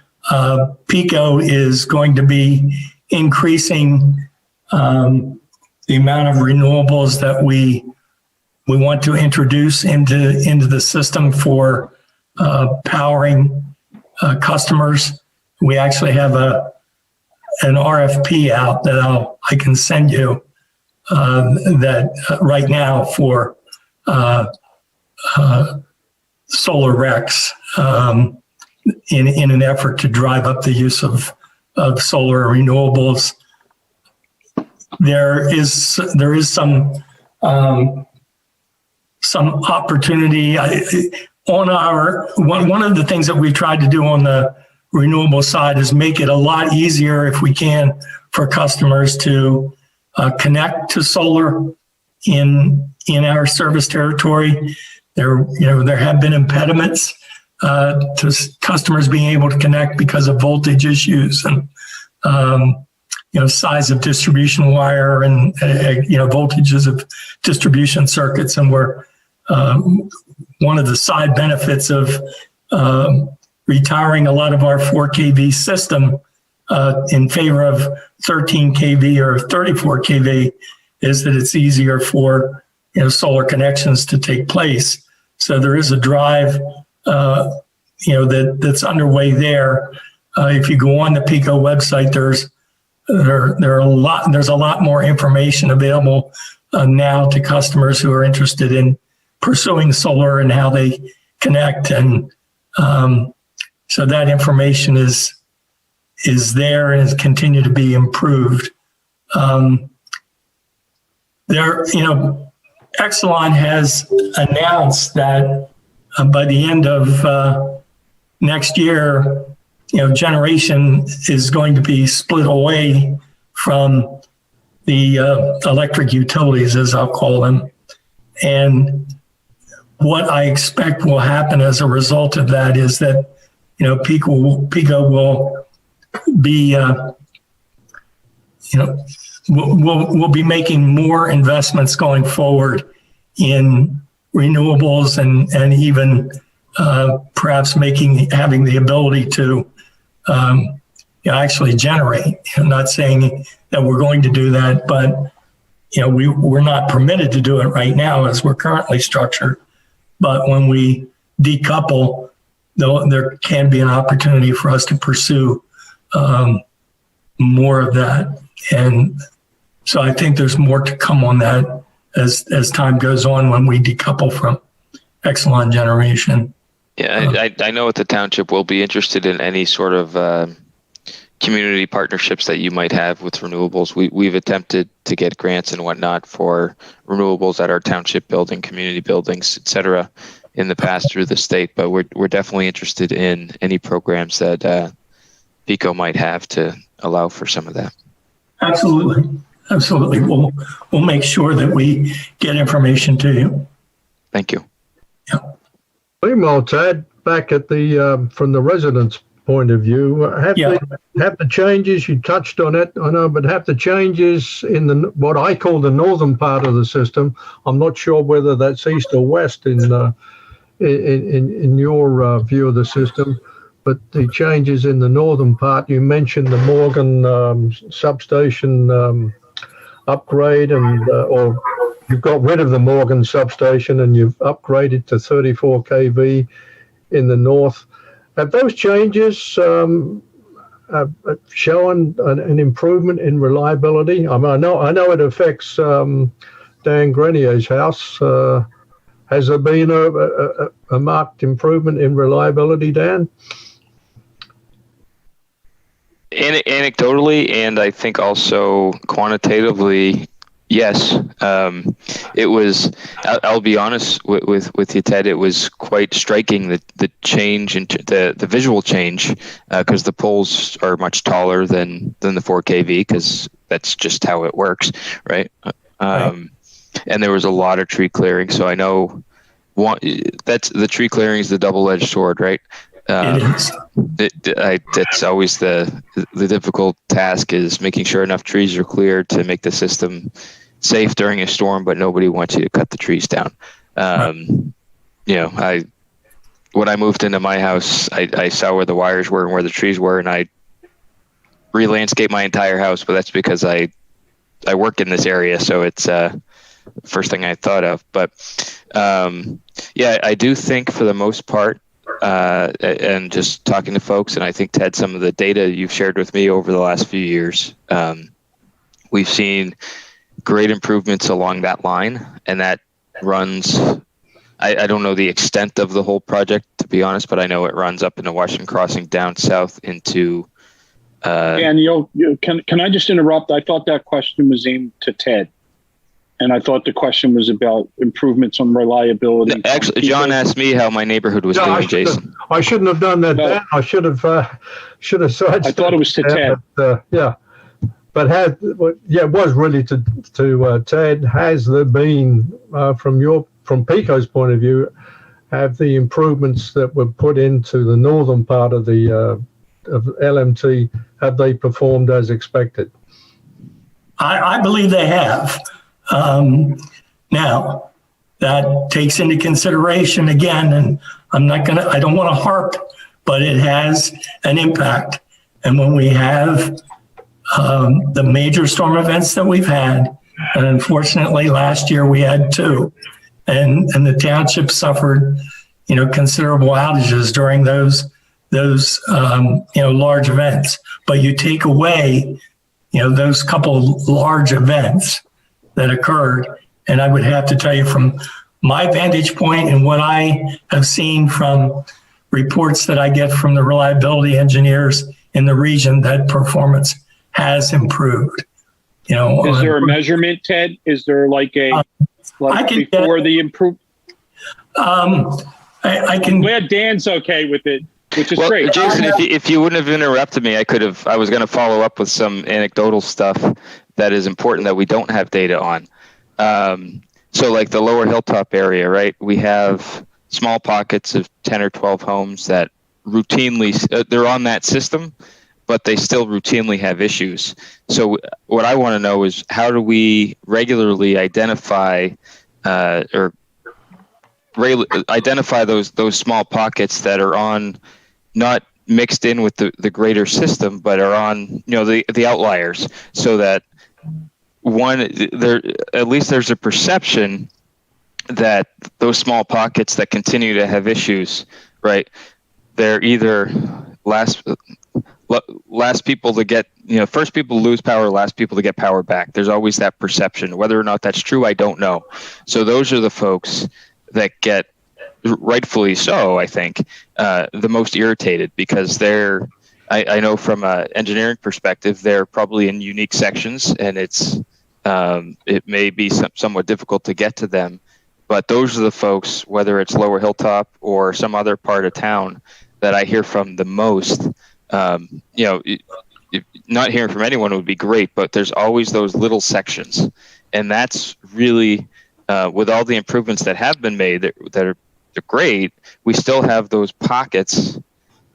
PECO is going to be increasing the amount of renewables that we want to introduce into the system for powering customers. We actually have an RFP out that I can send you that right now for solar RECs in an effort to drive up the use of solar renewables. There is some opportunity on our one of the things that we tried to do on the renewable side is make it a lot easier, if we can, for customers to connect to solar in our service territory. There have been impediments to customers being able to connect because of voltage issues and size of distribution wire and voltages of distribution circuits. And we're one of the side benefits of retiring a lot of our 4 kV system in favor of 13 kV or 34 kV is that it's easier for solar connections to take place. So there is a drive that's underway there. If you go on the PECO website, there's a lot more information available now to customers who are interested in pursuing solar and how they connect. And so that information is there and has continued to be improved. Exelon has announced that by the end of next year, generation is going to be split away from the electric utilities, as I'll call them. And what I expect will happen as a result of that is that, PECO will be, we'll be making more investments going forward in renewables and even perhaps having the ability to actually generate. I'm not saying that we're going to do that, but we're not permitted to do it right now as we're currently structured. But when we decouple, there can be an opportunity for us to pursue more of that. And so I think there's more to come on that as time goes on when we decouple from Exelon generation. Yeah, I know the township will be interested in any sort of community partnerships that you might have with renewables. We've attempted to get grants and whatnot for renewables at our township building, community buildings, et cetera, in the past through the state. But we're definitely interested in any programs that PECO might have to allow for some of that. Absolutely. We'll make sure that we get information to you. Thank you. Yeah. Meanwhile, Tad, back at the from the residents' point of view, have the changes, you touched on it, I know, but have the changes in what I call the northern part of the system. I'm not sure whether that's east or west in your view of the system, but the changes in the northern part, you mentioned the Morgan substation upgrade, and or you've got rid of the Morgan substation and you've upgraded to 34 kV in the north. Have those changes shown an improvement in reliability? I mean, I know it affects Dan Grenier's house. Has there been a marked improvement in reliability, Dan? Anecdotally, and I think also quantitatively, yes. It was. I'll be honest with you, Ted. It was quite striking the change in the visual change, because the poles are much taller than the 4 kV, because that's just how it works, right? And there was a lot of tree clearing. So I know that's the tree clearing is the double-edged sword, right? It is. That's always the difficult task, is making sure enough trees are cleared to make the system safe during a storm, but nobody wants you to cut the trees down. When I moved into my house, I saw where the wires were and where the trees were, and I re-landscaped my entire house. But that's because I work in this area, so it's first thing I thought of. But I do think for the most part, and just talking to folks, and I think, Ted, some of the data you've shared with me over the last few years, we've seen great improvements along that line, and that runs, I don't know the extent of the whole project, to be honest, but I know it runs up into Washington Crossing, down south into and can I just interrupt? I thought that question was aimed to Ted, and I thought the question was about improvements on reliability. Actually, John asked me how my neighborhood was doing, Jason. I shouldn't have done that, Dan. I should have sidestepped. I thought it was to Ted. But it was really to Ted. Has there been, from PECO's point of view, have the improvements that were put into the northern part of the of LMT, have they performed as expected? I believe they have. Now, that takes into consideration again, and I don't want to harp, but it has an impact. And when we have the major storm events that we've had, and unfortunately last year we had 2, and the township suffered, considerable outages during those large events. But you take away, those couple large events that occurred, and I would have to tell you, from my vantage point and what I have seen from reports that I get from the reliability engineers in the region, that performance has improved. Is there a measurement, Ted? Is there before the improvement? I can. I'm glad Dan's okay with it, which is great. Jason, if you wouldn't have interrupted me, I was going to follow up with some anecdotal stuff that is important that we don't have data on. So like the lower hilltop area, right? We have small pockets of 10 or 12 homes that routinely, they're on that system, but they still routinely have issues. So what I want to know is, how do we regularly identify identify those small pockets that are on, not mixed in with the greater system, but are on, the outliers, so that at least there's a perception that those small pockets that continue to have issues, right? They're either last people to get, first people to lose power, last people to get power back. There's always that perception. Whether or not that's true, I don't know. So those are the folks that get, rightfully so, I think, the most irritated, because I know from an engineering perspective, they're probably in unique sections, and it may be somewhat difficult to get to them. But those are the folks, whether it's Lower Hilltop or some other part of town, that I hear from the most. Not hearing from anyone would be great, but there's always those little sections. And that's really, with all the improvements that have been made that are great, we still have those pockets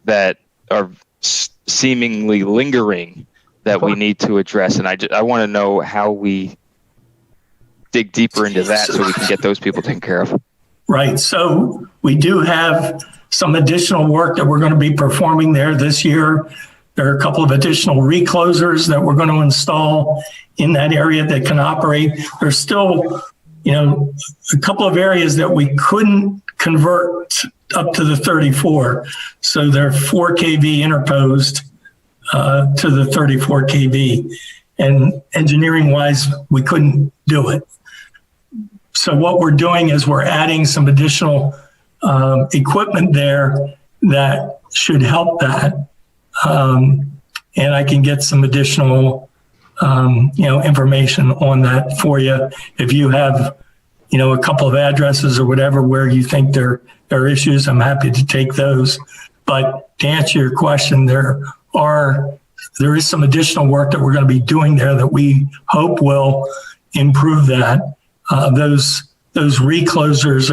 that are seemingly lingering that we need to address. And I want to know how we dig deeper into that so we can get those people taken care of. Right. So we do have some additional work that we're going to be performing there this year. There are a couple of additional reclosers that we're going to install in that area that can operate. There's still, a couple of areas that we couldn't convert up to the 34. So they're 4 kV interposed to the 34 kV. And engineering wise, we couldn't do it. So what we're doing is we're adding some additional equipment there that should help that. And I can get some additional, information on that for you. If you have, a couple of addresses or whatever where you think there are issues, I'm happy to take those. But to answer your question, there is some additional work that we're going to be doing there that we hope will improve that. Those reclosers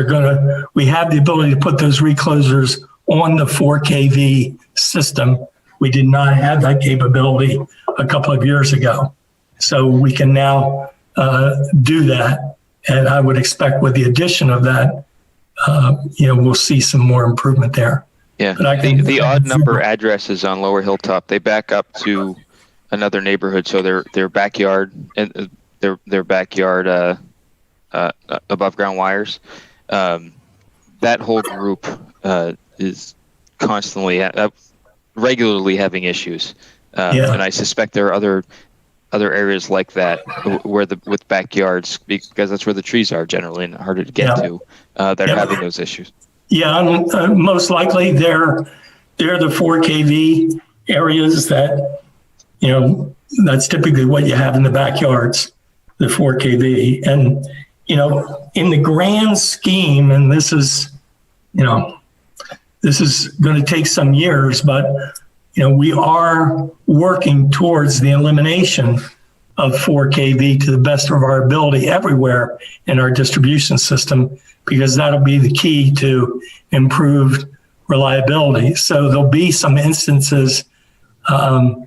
we have the ability to put those reclosers on the 4 kV system. We did not have that capability a couple of years ago. So we can now do that. And I would expect with the addition of that, we'll see some more improvement there. Yeah, the odd number addresses on Lower Hilltop, they back up to another neighborhood. So their backyard and their backyard above ground wires. That whole group is constantly, regularly having issues. And I suspect there are other areas like that with backyards, because that's where the trees are generally and harder to get to, that are having those issues. Yeah, most likely they're the 4 kV areas that, that's typically what you have in the backyards, the 4 kV. And, in the grand scheme, and this is going to take some years, but, we are working towards the elimination of 4 kV to the best of our ability everywhere in our distribution system, because that'll be the key to improved reliability. So there'll be some instances, 2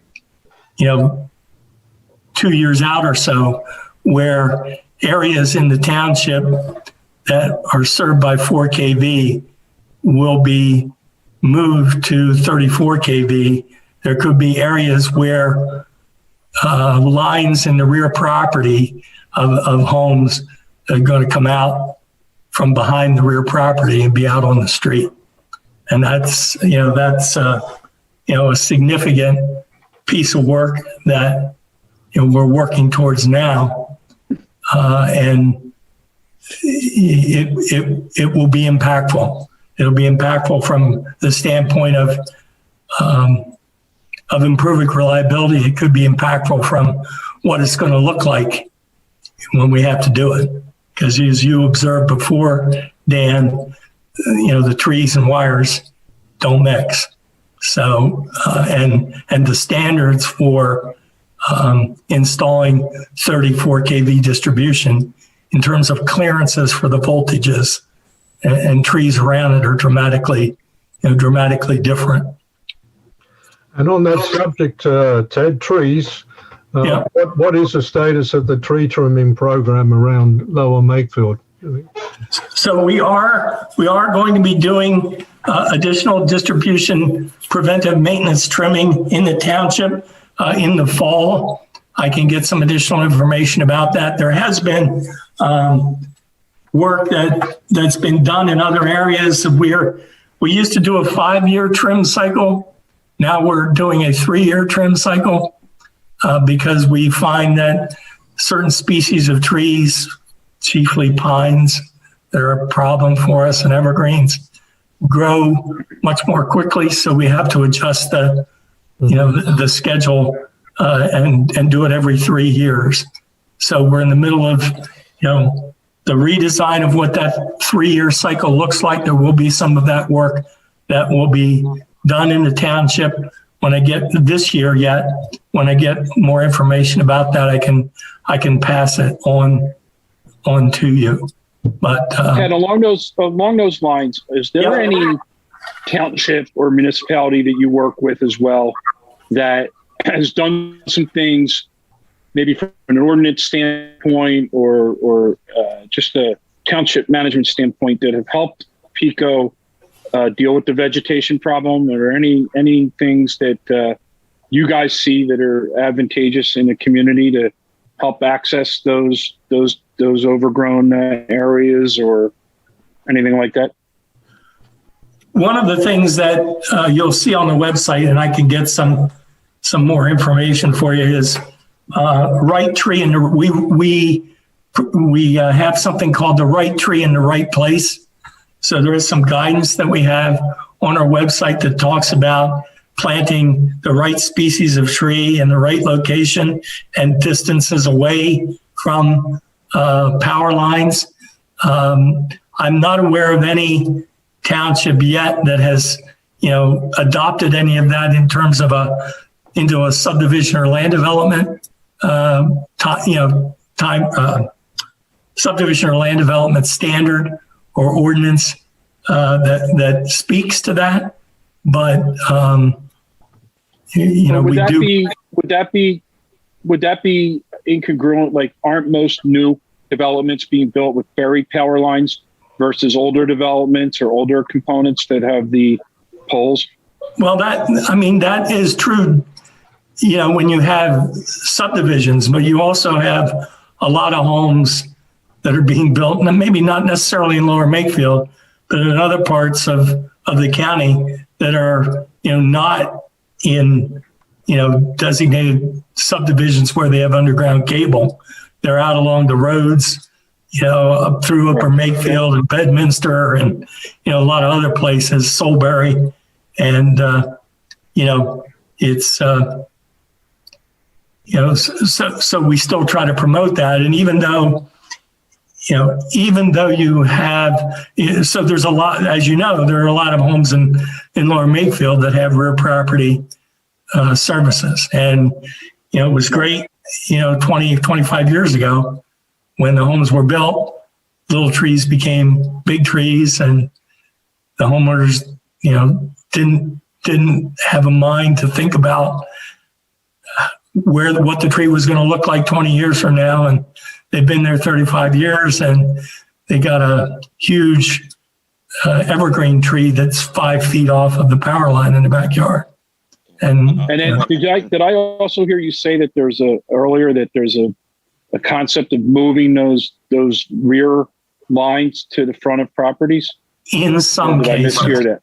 years out or so, where areas in the township that are served by 4 kV will be moved to 34 kV. There could be areas where lines in the rear property of homes are going to come out from behind the rear property and be out on the street. And that's a significant piece of work that we're working towards now. And it will be impactful. It'll be impactful from the standpoint of improving reliability. It could be impactful from what it's going to look like when we have to do it. Because as you observed before, Dan, the trees and wires don't mix. So, and the standards for installing 34 kV distribution in terms of clearances for the voltages and trees around it are dramatically different. And on that subject, Ted, trees, what is the status of the tree trimming program around Lower Makefield? So we are going to be doing additional distribution preventive maintenance trimming in the township in the fall. I can get some additional information about that. There has been work that's been done in other areas. We used to do a 5-year trim cycle. Now we're doing a 3-year trim cycle because we find that certain species of trees, chiefly pines, they're a problem for us, and evergreens grow much more quickly. So we have to adjust the schedule and do it every 3 years. So we're in the middle of, the redesign of what that 3-year cycle looks like. There will be some of that work that will be done in the township. When I get this year yet, when I get more information about that, I can pass it on to you. But Ted, along those lines, is there any township or municipality that you work with as well that has done some things, maybe from an ordinance standpoint or just a township management standpoint, that have helped PECO deal with the vegetation problem? Are there any things that you guys see that are advantageous in the community to help access those overgrown areas or anything like that? one of the things that you'll see on the website, and I can get some more information for you, is right tree, and we have something called the right tree in the right place. So there is some guidance that we have on our website that talks about planting the right species of tree in the right location and distances away from power lines. I'm not aware of any township yet that has, adopted any of that in terms of into a subdivision or land development, subdivision or land development standard or ordinance that speaks to that. But would that be incongruent? Like, aren't most new developments being built with buried power lines versus older developments or older components that have the poles? Well, that is true, when you have subdivisions, but you also have a lot of homes that are being built, and maybe not necessarily in Lower Makefield, but in other parts of the county that are, not in, designated subdivisions where they have underground cable. They're out along the roads, up through Upper Makefield and Bedminster and, a lot of other places, Soulbury. And, it's, so we still try to promote that. And even though you have, so there's a lot, as you know, there are a lot of homes in Lower Makefield that have rear property services. And, it was great, 20, 25 years ago when the homes were built, little trees became big trees, and the homeowners, didn't have a mind to think about what the tree was going to look like 20 years from now. And they've been there 35 years, and they got a huge evergreen tree that's 5 feet off of the power line in the backyard. And then did I also hear you say that there's a concept of moving those rear lines to the front of properties? In some cases. I mishear that?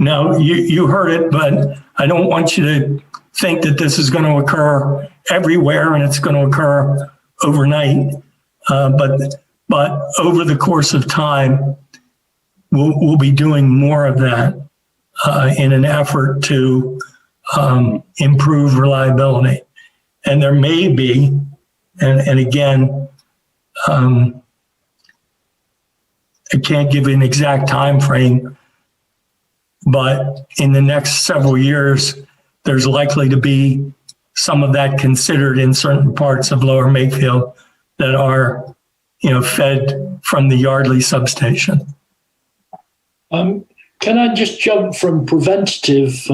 No, you heard it, but I don't want you to think that this is going to occur everywhere and it's going to occur overnight. But over the course of time, we'll be doing more of that in an effort to improve reliability. And there may be, and again, I can't give an exact time frame, but in the next several years, there's likely to be some of that considered in certain parts of Lower Makefield that are, fed from the Yardley substation. Can I just jump from preventative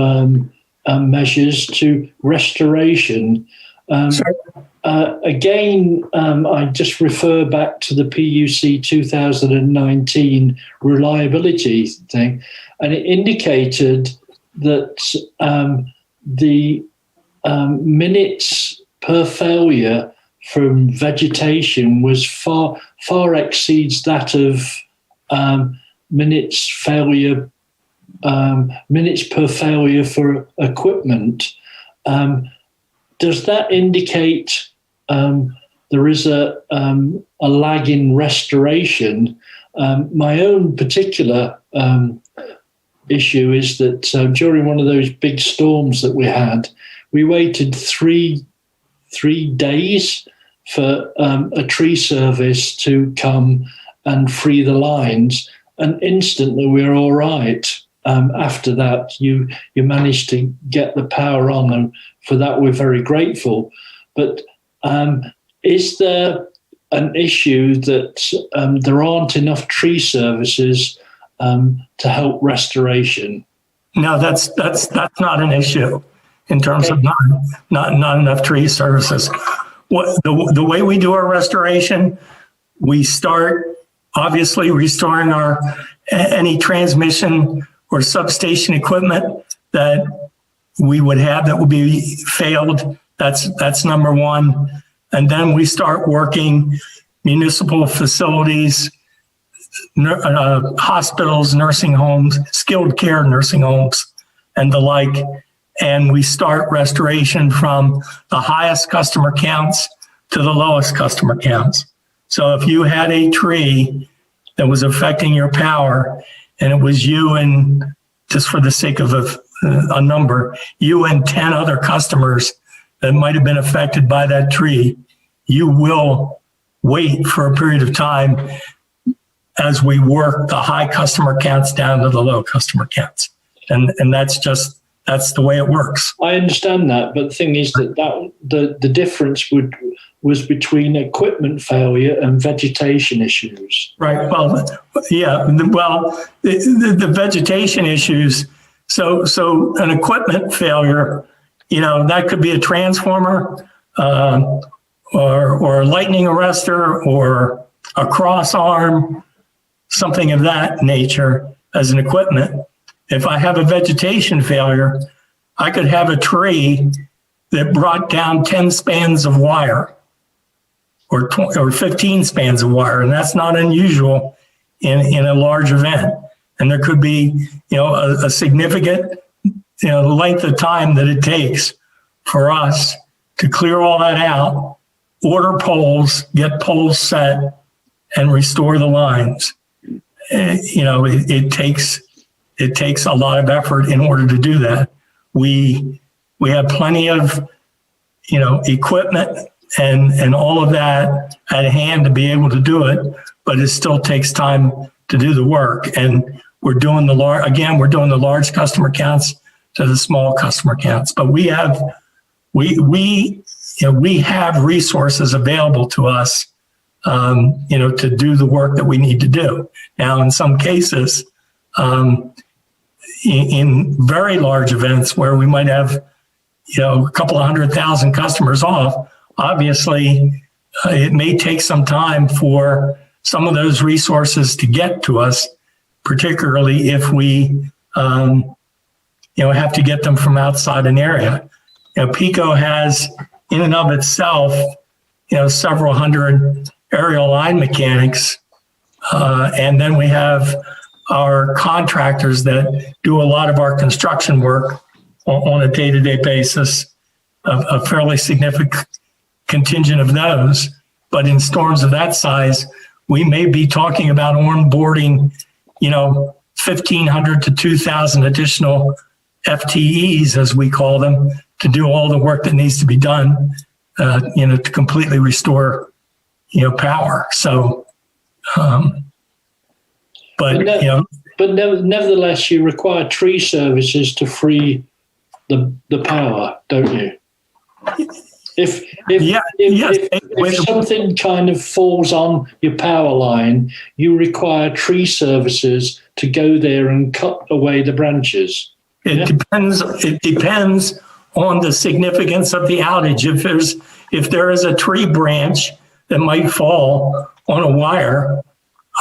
measures to restoration? Again, I just refer back to the PUC 2019 reliability thing, and it indicated that the minutes per failure from vegetation was far exceeds that of minutes per failure for equipment. Does that indicate there is a lag in restoration? My own particular issue is that during one of those big storms that we had, we waited three days for a tree service to come and free the lines, and instantly we were all right. After that, you managed to get the power on, and for that we're very grateful. But is there an issue that there aren't enough tree services to help restoration? No, that's not an issue in terms of not enough tree services. The way we do our restoration, we start obviously restoring any transmission or substation equipment that we would have that would be failed. That's number one. And then we start working municipal facilities, hospitals, nursing homes, skilled care nursing homes, and the like. And we start restoration from the highest customer counts to the lowest customer counts. So if you had a tree that was affecting your power, and it was you and, just for the sake of a number, you and 10 other customers that might have been affected by that tree, you will wait for a period of time as we work the high customer counts down to the low customer counts. And that's the way it works. I understand that, but the thing is that the difference was between equipment failure and vegetation issues. Right. Well, yeah. Well, the vegetation issues. So an equipment failure, that could be a transformer, or a lightning arrestor, or a cross arm, something of that nature as an equipment. If I have a vegetation failure, I could have a tree that brought down 10 spans of wire or 15 spans of wire, and that's not unusual in a large event. And there could be, a significant, length of time that it takes for us to clear all that out, order poles, get poles set, and restore the lines. It takes a lot of effort in order to do that. We have plenty of, equipment and all of that at hand to be able to do it, but it still takes time to do the work. And we're doing the large customer counts to the small customer counts. But we have resources available to us, to do the work that we need to do. Now, in some cases, in very large events where we might have, a couple of 100,000 customers off, obviously it may take some time for some of those resources to get to us, particularly if we, have to get them from outside an area. PECO has in and of itself, several hundred aerial line mechanics. And then we have our contractors that do a lot of our construction work on a day-to-day basis, a fairly significant contingent of those. But in storms of that size, we may be talking about onboarding, 1,500 to 2,000 additional FTEs, as we call them, to do all the work that needs to be done, to completely restore, power. So, but nevertheless, you require tree services to free the power, don't you? If something kind of falls on your power line, you require tree services to go there and cut away the branches. It depends on the significance of the outage. If there is a tree branch that might fall on a wire,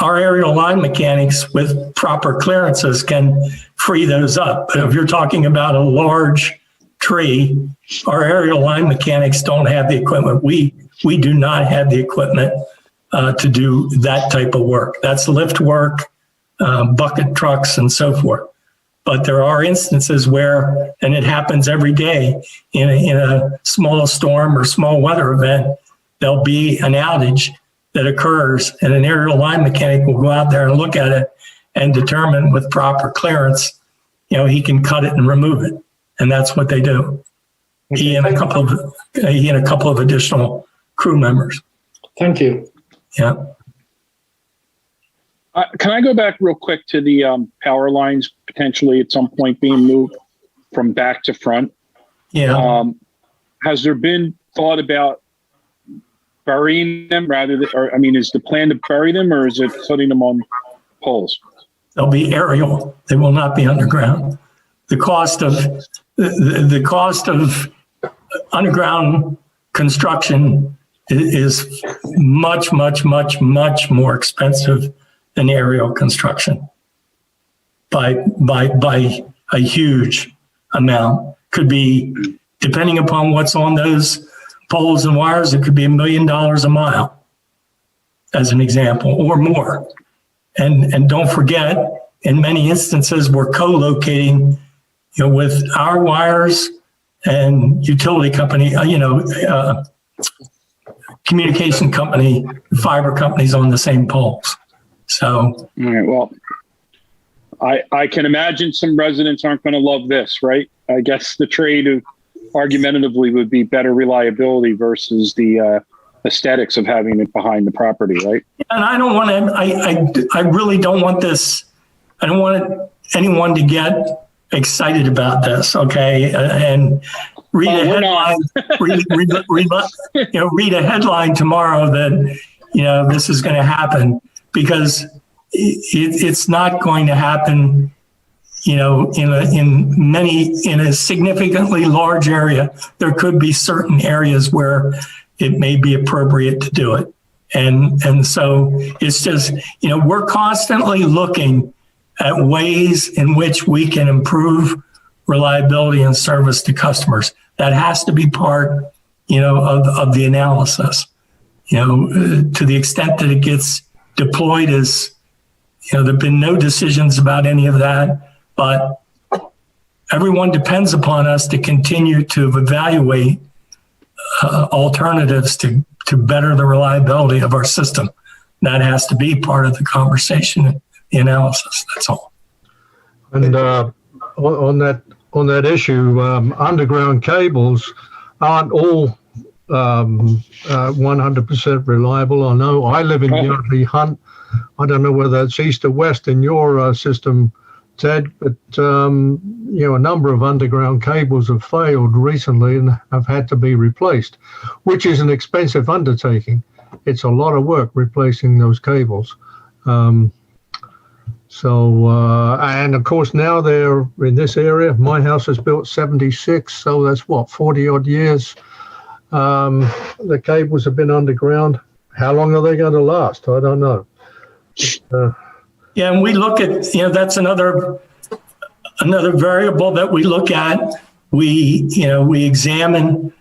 our aerial line mechanics with proper clearances can free those up. But if you're talking about a large tree, our aerial line mechanics don't have the equipment. We do not have the equipment to do that type of work. That's lift work, bucket trucks, and so forth. But there are instances where, and it happens every day, in a small storm or small weather event, there'll be an outage that occurs, and an aerial line mechanic will go out there and look at it and determine with proper clearance, he can cut it and remove it. And that's what they do. He and a couple of additional crew members. Thank you. Yeah. Can I go back real quick to the power lines potentially at some point being moved from back to front? Yeah. Has there been thought about burying them is the plan to bury them, or is it putting them on poles? They'll be aerial. They will not be underground. The cost of underground construction is much, much, much, much more expensive than aerial construction by a huge amount. Could be, depending upon what's on those poles and wires, it could be $1 million a mile, as an example, or more. And don't forget, in many instances, we're co-locating, with our wires and utility company, communication company, fiber companies on the same poles. So, All right. Well, I can imagine some residents aren't going to love this, right? I guess the trade of argumentatively would be better reliability versus the aesthetics of having it behind the property, right? and I don't want to, I really don't want this, I don't want anyone to get excited about this, okay? And read a headline, read a headline tomorrow that, this is going to happen, because it's not going to happen, in a significantly large area. There could be certain areas where it may be appropriate to do it. And so it's just, we're constantly looking at ways in which we can improve reliability and service to customers. That has to be part, of the analysis. To the extent that it gets deployed as, there've been no decisions about any of that, but everyone depends upon us to continue to evaluate alternatives to better the reliability of our system. That has to be part of the conversation, the analysis. That's all. And on that issue, underground cables aren't all 100% reliable. I know I live in Yardley Hunt. I don't know whether it's east or west in your system, Ted, but a number of underground cables have failed recently and have had to be replaced, which is an expensive undertaking. It's a lot of work replacing those cables. And of course now they're in this area. My house was built 76, so that's 40 odd years. The cables have been underground. How long are they going to last? I don't know. Yeah, and we look at, that's another variable that we look at. We examine,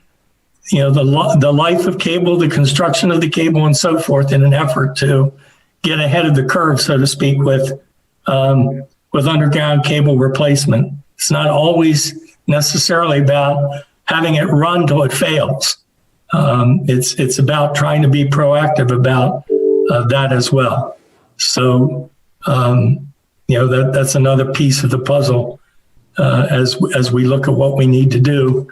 the life of cable, the construction of the cable, and so forth, in an effort to get ahead of the curve, so to speak, with underground cable replacement. It's not always necessarily about having it run till it fails. It's about trying to be proactive about that as well. So, that's another piece of the puzzle as we look at what we need to do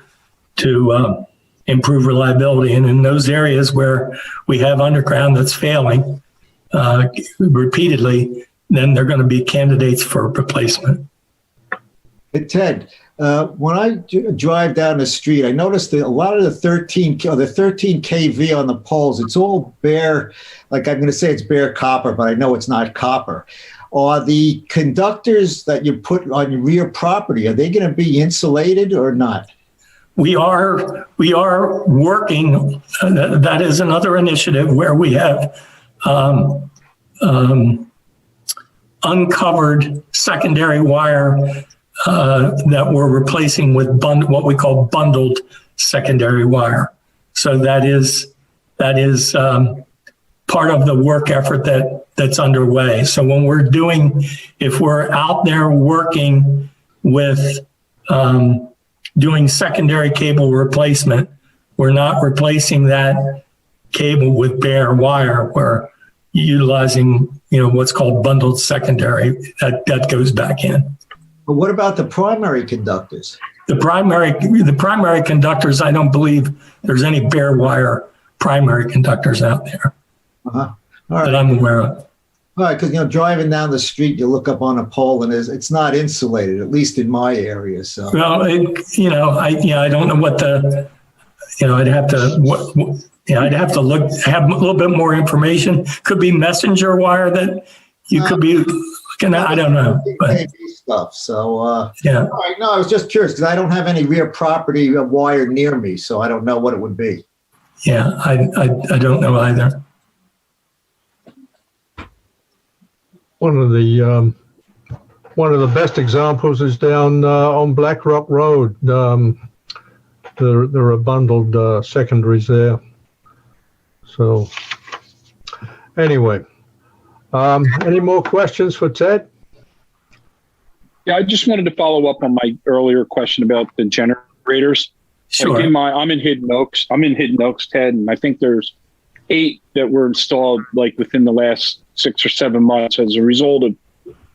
to improve reliability. And in those areas where we have underground that's failing repeatedly, then they're going to be candidates for replacement. Hey, Ted, when I drive down the street, I noticed that a lot of the 13 kV on the poles, it's all bare, like I'm going to say it's bare copper, but I know it's not copper. Are the conductors that you put on your rear property, are they going to be insulated or not? We are working, that is another initiative where we have uncovered secondary wire that we're replacing with what we call bundled secondary wire. So that is part of the work effort that's underway. So when if we're out there working with doing secondary cable replacement, we're not replacing that cable with bare wire. We're utilizing, what's called bundled secondary that goes back in. But what about the primary conductors? The primary conductors, I don't believe there's any bare wire primary conductors out there that I'm aware of. All right, because driving down the street, you look up on a pole and it's not insulated, at least in my area. So well, I don't know what I'd have to look, have a little bit more information. Could be messenger wire that you could be looking at. I don't know. But stuff. So yeah. All right, no, I was just curious because I don't have any rear property wire near me, so I don't know what it would be. Yeah, I don't know either. One of the best examples is down on Black Rock Road. There are bundled secondaries there. So anyway, Any more questions for Ted? Yeah, I just wanted to follow up on my earlier question about the generators. Sure. Like I'm in Hidden Oaks. I'm in Hidden Oaks, Ted, and I think there's 8 that were installed like within the last 6 or 7 months as a result of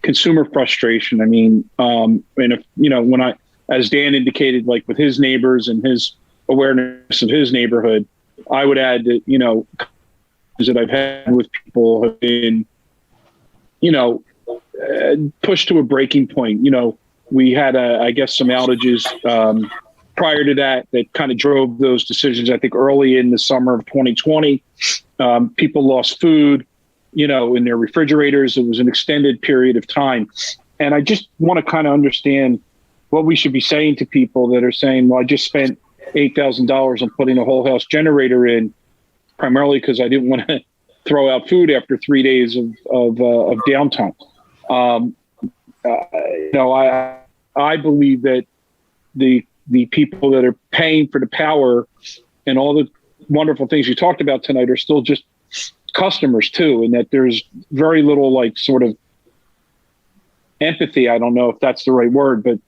consumer frustration. I mean, and if when as Dan indicated, like with his neighbors and his awareness of his neighborhood, I would add that that I've had with people have been pushed to a breaking point. We had I guess some outages prior to that kind of drove those decisions. I think early in the summer of 2020, people lost food, in their refrigerators. It was an extended period of time. And I just want to kind of understand what we should be saying to people that are saying, well, I just spent $8,000 on putting a whole house generator in, primarily because I didn't want to throw out food after 3 days of downtime. I believe that the people that are paying for the power and all the wonderful things you talked about tonight are still just customers too, and that there's very little sort of empathy. I don't know if that's the right word, but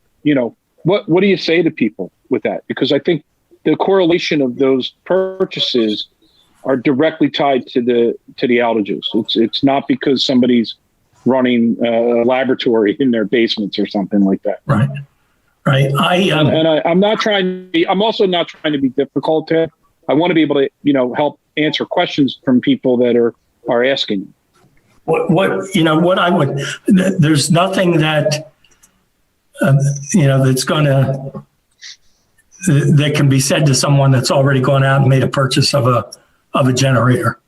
what do you say to people with that? Because I think the correlation of those purchases are directly tied to the outages. It's not because somebody's running a laboratory in their basements or something like that. Right. I'm also not trying to be difficult, Ted. I want to be able to, help answer questions from people that are asking. There's nothing that, that's going to, that can be said to someone that's already gone out and made a purchase of a generator.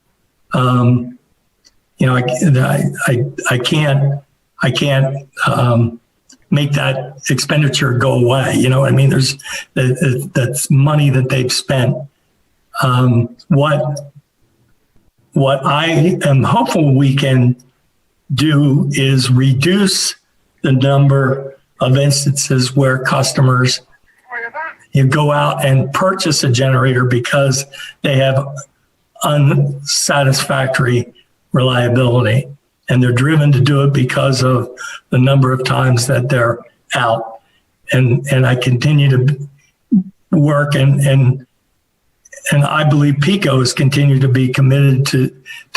I can't make that expenditure go away. That's money that they've spent. What I am hopeful we can do is reduce the number of instances where customers go out and purchase a generator because they have unsatisfactory reliability, and they're driven to do it because of the number of times that they're out. And I continue to work and I believe PECO has continued to be committed to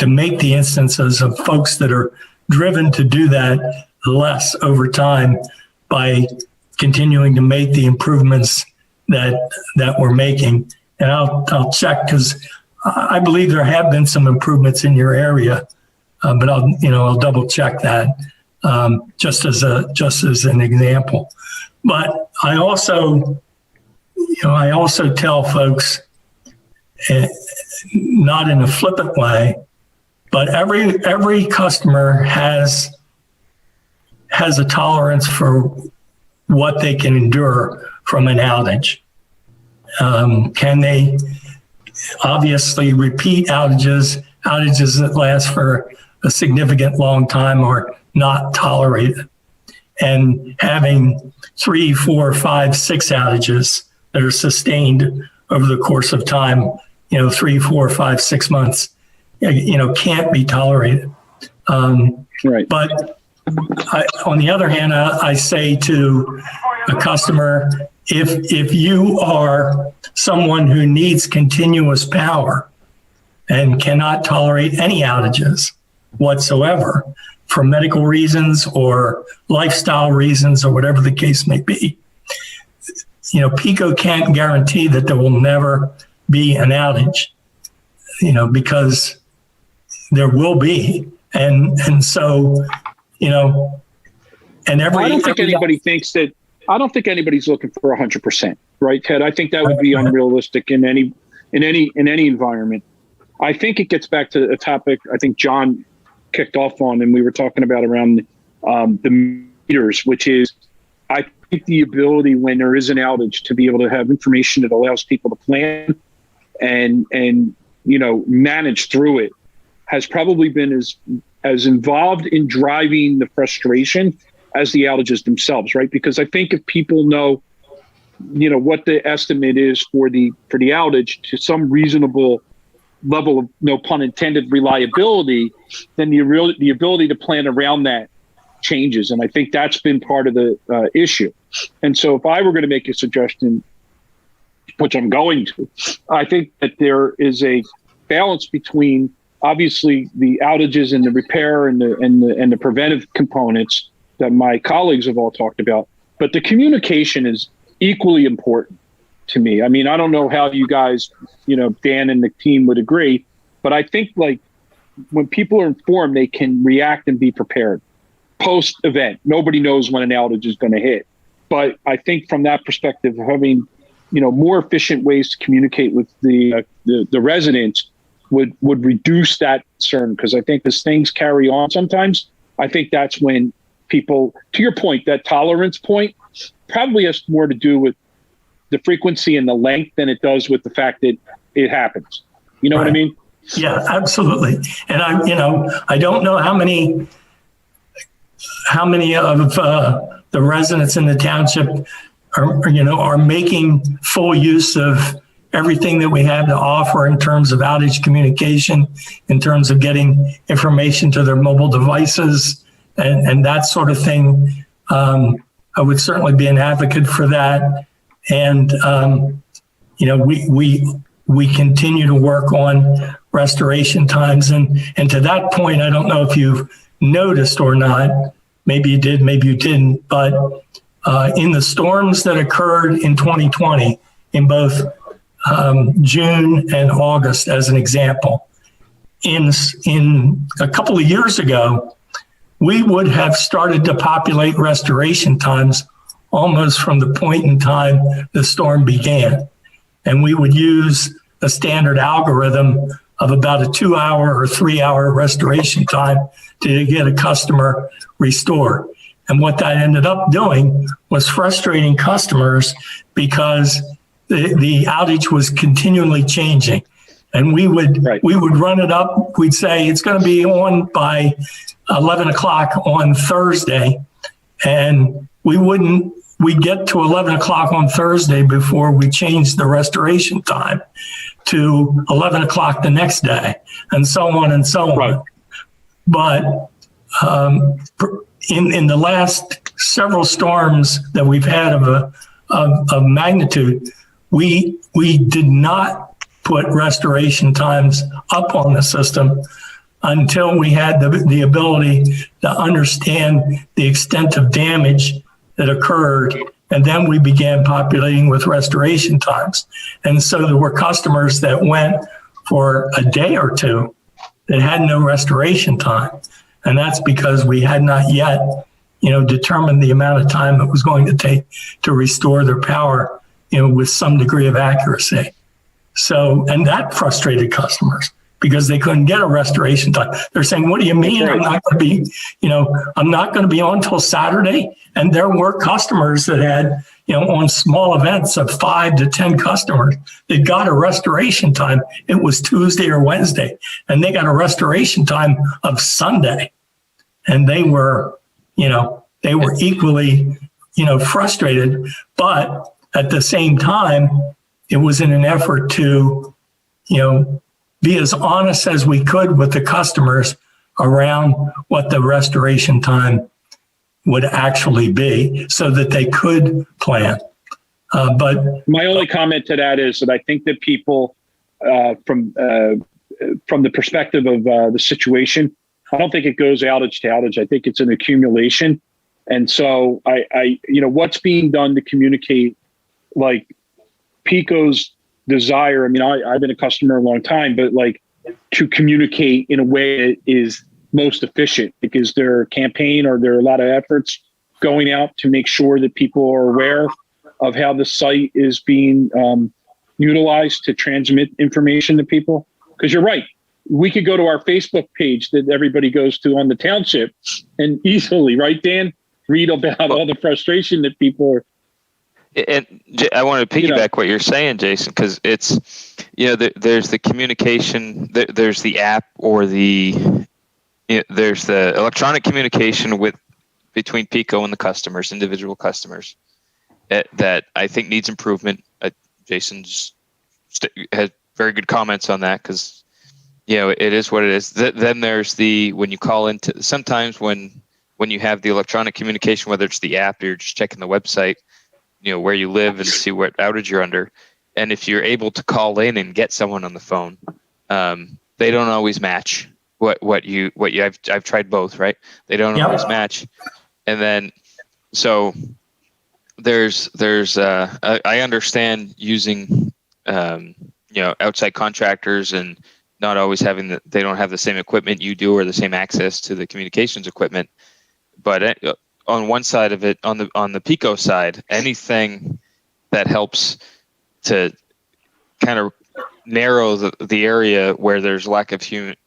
make the instances of folks that are driven to do that less over time by continuing to make the improvements that we're making. And I'll check, because I believe there have been some improvements in your area, but I'll double check that just as an example. But I also tell folks, not in a flippant way, but every customer has a tolerance for what they can endure from an outage. Can they obviously repeat outages that last for a significant long time are not tolerated? And having 3, 4, 5, 6 outages that are sustained over the course of time, 3, 4, 5, 6 months, can't be tolerated. Right. But on the other hand, I say to a customer, if you are someone who needs continuous power and cannot tolerate any outages whatsoever for medical reasons or lifestyle reasons or whatever the case may be, PECO can't guarantee that there will never be an outage, because there will be. And so, and I don't think anybody thinks that. I don't think anybody's looking for 100%, right, Ted? I think that would be unrealistic in any environment. I think it gets back to a topic I think John kicked off on, and we were talking about around the meters, which is, I think the ability when there is an outage to be able to have information that allows people to plan and manage through it has probably been as involved in driving the frustration as the outages themselves, right? Because I think if people know, what the estimate is for the outage to some reasonable, level of, no pun intended, reliability, then the ability to plan around that changes. And I think that's been part of the issue. And so if I were going to make a suggestion, which I'm going to, I think that there is a balance between obviously the outages and the repair and the preventive components that my colleagues have all talked about, but the communication is equally important to me. I mean, I don't know how you guys, Dan and the team would agree, but I think like when people are informed, they can react and be prepared. Post event, nobody knows when an outage is going to hit. But I think from that perspective, having more efficient ways to communicate with the residents would reduce that concern, because I think as things carry on sometimes, I think that's when people, to your point, that tolerance point probably has more to do with the frequency and the length than it does with the fact that it happens. You know what I mean? Yeah, absolutely. And I don't know how many of the residents in the township are making full use of everything that we have to offer in terms of outage communication, in terms of getting information to their mobile devices and that sort of thing. I would certainly be an advocate for that. And, we continue to work on restoration times. And to that point, I don't know if you've noticed or not, maybe you did, maybe you didn't, but in the storms that occurred in 2020, in both June and August, as an example, in a couple of years ago, we would have started to populate restoration times almost from the point in time the storm began. And we would use a standard algorithm of about a 2-hour or 3-hour restoration time to get a customer restored. And what that ended up doing was frustrating customers because the outage was continually changing. And we would run it up. We'd say it's going to be on by 11 o'clock on Thursday. And we'd get to 11 o'clock on Thursday before we changed the restoration time to 11 o'clock the next day, and so on and so on. But in the last several storms that we've had of magnitude, we did not put restoration times up on the system until we had the ability to understand the extent of damage that occurred. And then we began populating with restoration times. And so there were customers that went for a day or two that had no restoration time. And that's because we had not yet, determined the amount of time it was going to take to restore their power, with some degree of accuracy. So, and that frustrated customers because they couldn't get a restoration time. They're saying, what do you mean? I'm not going to be on till Saturday. And there were customers that had, on small events of 5 to 10 customers that got a restoration time. It was Tuesday or Wednesday, and they got a restoration time of Sunday. And they were equally, frustrated, but at the same time, it was in an effort to, be as honest as we could with the customers around what the restoration time would actually be so that they could plan. But my only comment to that is that I think that people, from the perspective of the situation, I don't think it goes outage to outage. I think it's an accumulation. And so I what's being done to communicate, like PECO's desire. I mean, I've been a customer a long time, but like to communicate in a way that is most efficient. Like, is there a campaign or there are a lot of efforts going out to make sure that people are aware of how the site is being utilized to transmit information to people? Because you're right. We could go to our Facebook page that everybody goes to on the township and easily, right, Dan, read about all the frustration that people are. And I want to piggyback what you're saying, Jason, because it's, there's the communication, there's the app or there's the electronic communication between PECO and the customers, individual customers, that I think needs improvement. Jason has very good comments on that because it is what it is. Then there's when you call into, sometimes when you have the electronic communication, whether it's the app or you're just checking the website, where you live and see what outage you're under. And if you're able to call in and get someone on the phone, they don't always match what you I've tried both, right? They don't always match. And then, so there's I understand using, outside contractors and not always having they don't have the same equipment you do or the same access to the communications equipment. But on one side of it, on the PECO side, anything that helps to kind of narrow the area where there's lack of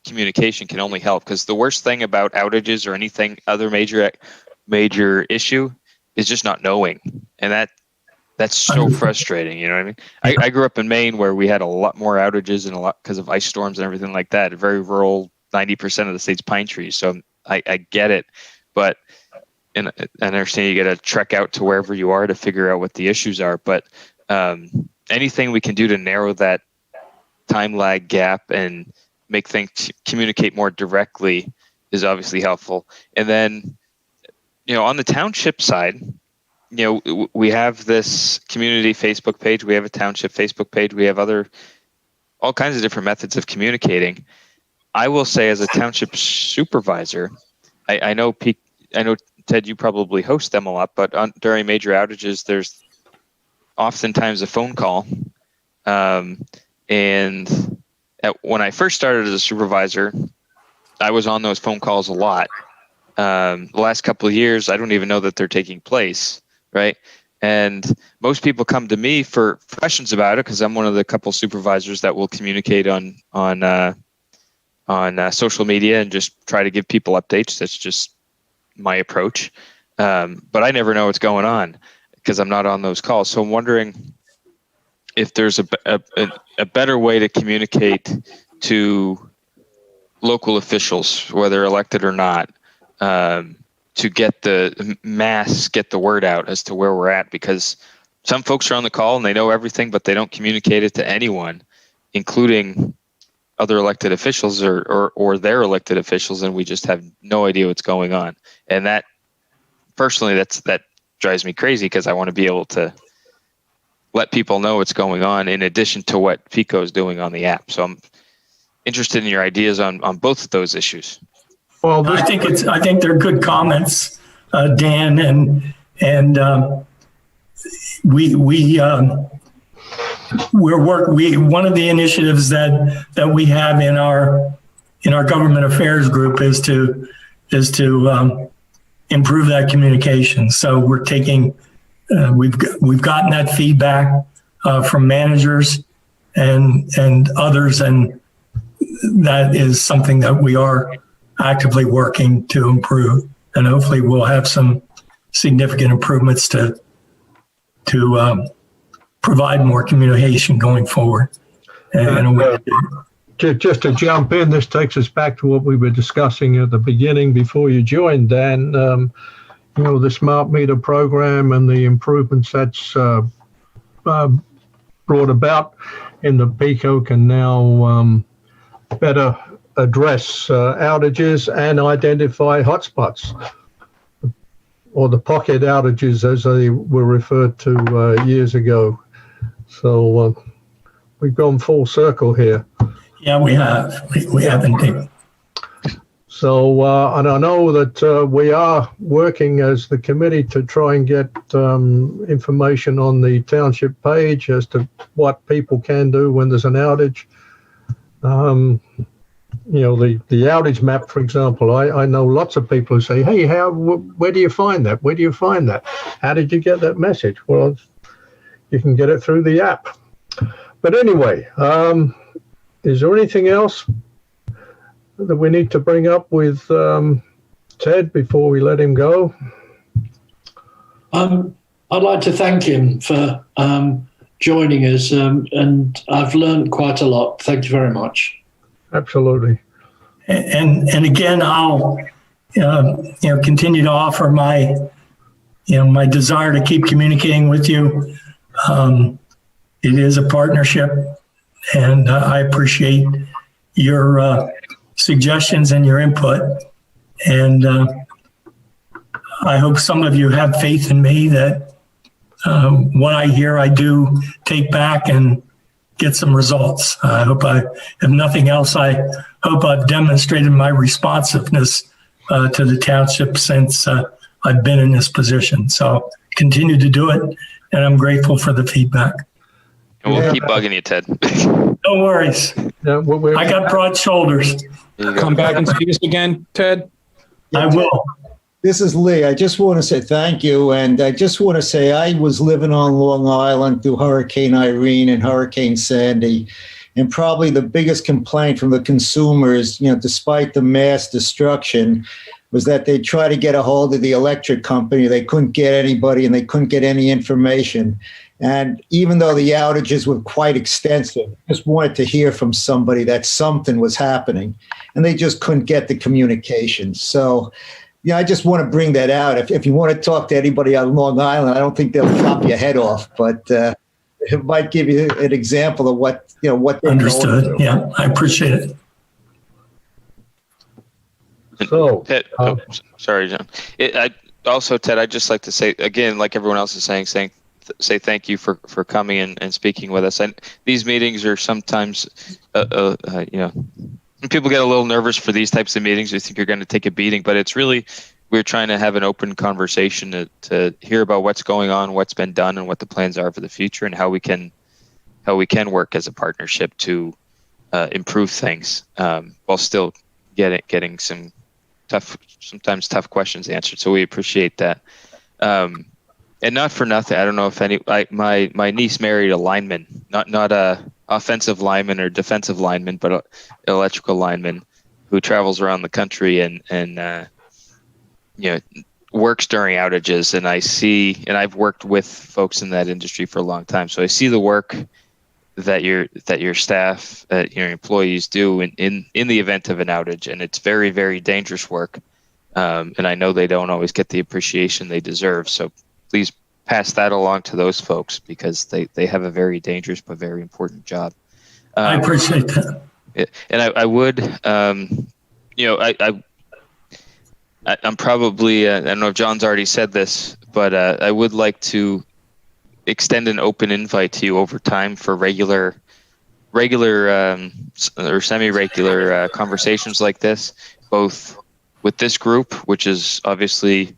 communication can only help. Because the worst thing about outages or anything other major issue is just not knowing, and that's so frustrating. You know what I mean? I grew up in Maine where we had a lot more outages and a lot because of ice storms and everything like that. Very rural, 90% of the state's pine trees. So I get it, but and I understand you got to trek out to wherever you are to figure out what the issues are. But anything we can do to narrow that time lag gap and make things communicate more directly is obviously helpful. And then, on the township side, we have this community Facebook page, we have a township Facebook page, we have all kinds of different methods of communicating. I will say, as a township supervisor, I know Ted, you probably host them a lot, but during major outages, there's oftentimes a phone call. And when I first started as a supervisor, I was on those phone calls a lot. The last couple of years, I don't even know that they're taking place, right? And most people come to me for questions about it because I'm one of the couple supervisors that will communicate on social media and just try to give people updates. That's just my approach. But I never know what's going on because I'm not on those calls. So I'm wondering if there's a better way to communicate to local officials, whether elected or not, to get the word out as to where we're at, because some folks are on the call and they know everything, but they don't communicate it to anyone, including other elected officials or their elected officials, and we just have no idea what's going on. And that, personally, that drives me crazy because I want to be able to let people know what's going on in addition to what PECO is doing on the app. So I'm interested in your ideas on both of those issues. Well, I think they're good comments, Dan, and one of the initiatives that we have in our government affairs group is to improve that communication. So we're taking we've gotten that feedback from managers and others, and that is something that we are actively working to improve, and hopefully we'll have some significant improvements to provide more communication going forward. Just to jump in, this takes us back to what we were discussing at the beginning before you joined, Dan. The smart meter program and the improvements that's brought about in the PECO can now better address outages and identify hotspots, or the pocket outages as they were referred to years ago. So we've gone full circle here. Yeah, we have. We have indeed. So, and I know that we are working as the committee to try and get information on the township page as to what people can do when there's an outage. The outage map, for example, I know lots of people who say, hey, where do you find that? Where do you find that? How did you get that message? Well, you can get it through the app. But anyway, is there anything else that we need to bring up with Ted before we let him go? I'd like to thank him for joining us, and I've learned quite a lot. Thank you very much. Absolutely. And again, I'll continue to offer my desire to keep communicating with you. It is a partnership, and I appreciate your suggestions and your input. And I hope some of you have faith in me that what I hear, I do take back and get some results. I hope if nothing else, I hope I've demonstrated my responsiveness to the township since I've been in this position. So continue to do it, and I'm grateful for the feedback. And we'll keep bugging you, Ted. No worries. Yeah, I got broad shoulders. Come back and see us again, Ted. I will. This is Lee. I just want to say thank you. And I just want to say I was living on Long Island through Hurricane Irene and Hurricane Sandy. And probably the biggest complaint from the consumers, despite the mass destruction, was that they tried to get a hold of the electric company. They couldn't get anybody and they couldn't get any information. And even though the outages were quite extensive, just wanted to hear from somebody that something was happening. And they just couldn't get the communication. So, I just want to bring that out. If you want to talk to anybody on Long Island, I don't think they'll chop your head off, but it might give you an example of what they're Understood. going through. Yeah, I appreciate it. So, Ted, sorry, John. Ted, I'd just like to say again, like everyone else is saying, say thank you for coming and speaking with us. And these meetings are sometimes, people get a little nervous for these types of meetings. They think you're going to take a beating, but it's really, we're trying to have an open conversation to hear about what's going on, what's been done, and what the plans are for the future, and how we can work as a partnership to improve things while still getting some sometimes tough questions answered. So we appreciate that. And not for nothing, I don't know if my niece married a lineman, not a offensive lineman or defensive lineman, but an electrical lineman who travels around the country and works during outages. And I've worked with folks in that industry for a long time, so I see the work that your staff, your employees do in the event of an outage, and it's very, very dangerous work. And I know they don't always get the appreciation they deserve. So please pass that along to those folks, because they have a very dangerous but very important job. I appreciate that. And I would, I'm probably, I don't know if John's already said this, but I would like to extend an open invite to you over time for regular or semi-regular conversations like this, both with this group, which is obviously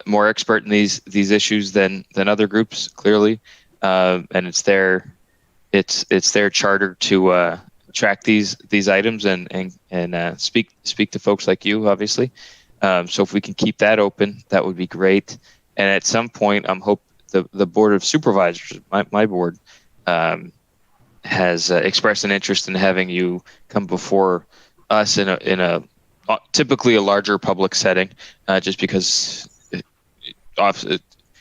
more expert in these issues than other groups, clearly, and it's their charter to track these items and speak to folks like you, obviously. So if we can keep that open, that would be great. And at some point, I'm hope the board of supervisors, my board, has expressed an interest in having you come before us in a typically a larger public setting, just because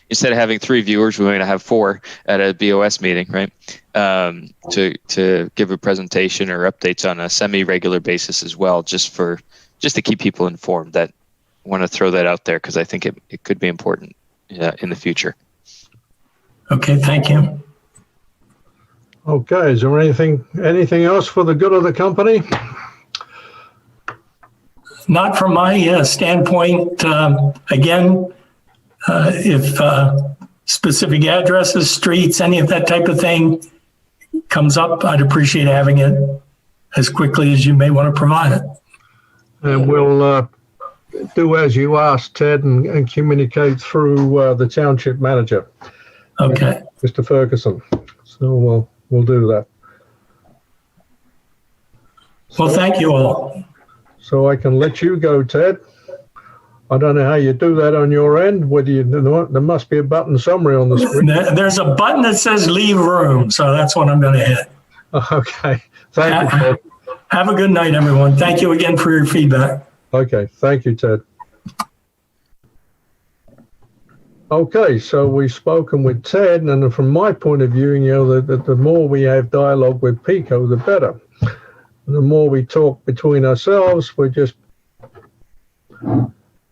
instead of having 3 viewers, we might have 4 at a BOS meeting, right? To give a presentation or updates on a semi-regular basis as well, just to keep people informed. That I want to throw that out there because I think it could be important in the future. Okay, thank you. okay, is there anything else for the good of the company? Not from my standpoint. Again, if specific addresses, streets, any of that type of thing comes up, I'd appreciate having it as quickly as you may want to provide it. And we'll do as you asked, Ted, and communicate through the township manager, Okay. Mr. Ferguson. So we'll do that. Well, thank you all. So I can let you go, Ted. I don't know how you do that on your end. There must be a button somewhere on the screen. There's a button that says leave room, so that's what I'm going to hit. Okay. Thank you, Ted. Have a good night, everyone. Thank you again for your feedback. Okay. Thank you, Ted. Okay, so we've spoken with Ted, and from my point of view, the more we have dialogue with PICO, the better. And the more we talk between ourselves, we're just,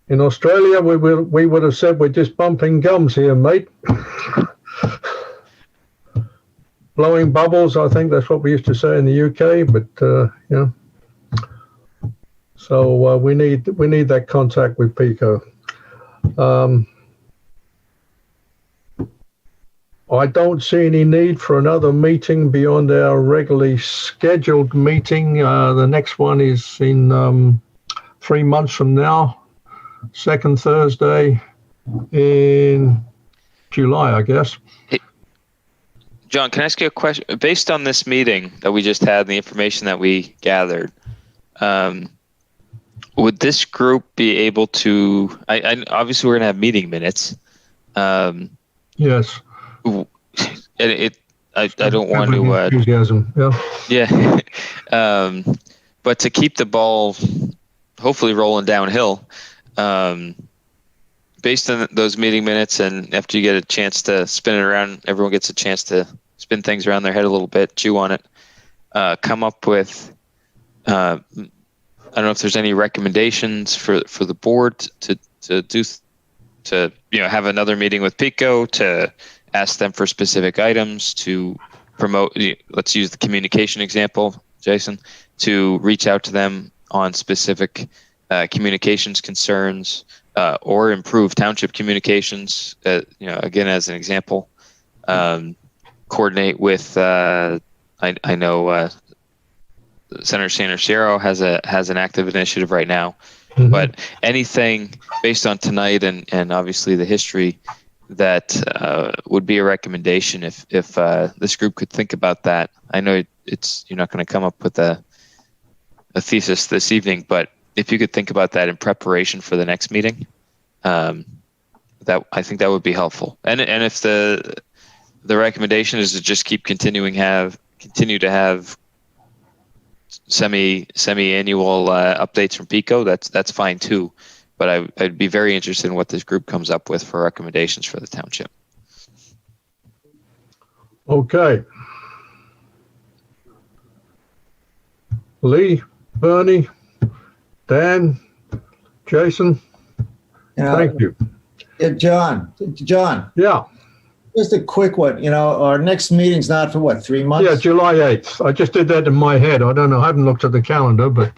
in Australia, we would have said we're just bumping gums here, mate. Blowing bubbles, I think that's what we used to say in the UK, but So we need that contact with PICO. I don't see any need for another meeting beyond our regularly scheduled meeting. The next one is in 3 months from now, second Thursday in July, I guess. Hey, John, can I ask you a question? Based on this meeting that we just had and the information that we gathered, would this group be able to, obviously we're going to have meeting minutes. Yes. I don't want to enthusiasm. Yeah. But to keep the ball hopefully rolling downhill, based on those meeting minutes, and after you get a chance to spin it around, everyone gets a chance to spin things around their head a little bit, chew on it, come up with I don't know if there's any recommendations for the board to have another meeting with PICO to ask them for specific items, to promote, let's use the communication example, Jason, to reach out to them on specific communications concerns, or improve township communications, again, as an example, coordinate with, I know Senator Sanders Sierra has an active initiative right now, but anything based on tonight and obviously the history that would be a recommendation if this group could think about that. I know you're not going to come up with a thesis this evening, but if you could think about that in preparation for the next meeting, that I think that would be helpful. And if the recommendation is to just continue to have semi-annual updates from PICO, that's fine too. But I'd be very interested in what this group comes up with for recommendations for the township. Okay. Lee, Bernie, Dan, Jason, thank you. Yeah, John. Yeah. Just a quick one. Our next meeting's not for what, 3 months? Yeah, July 8th. I just did that in my head. I don't know. I haven't looked at the calendar, but...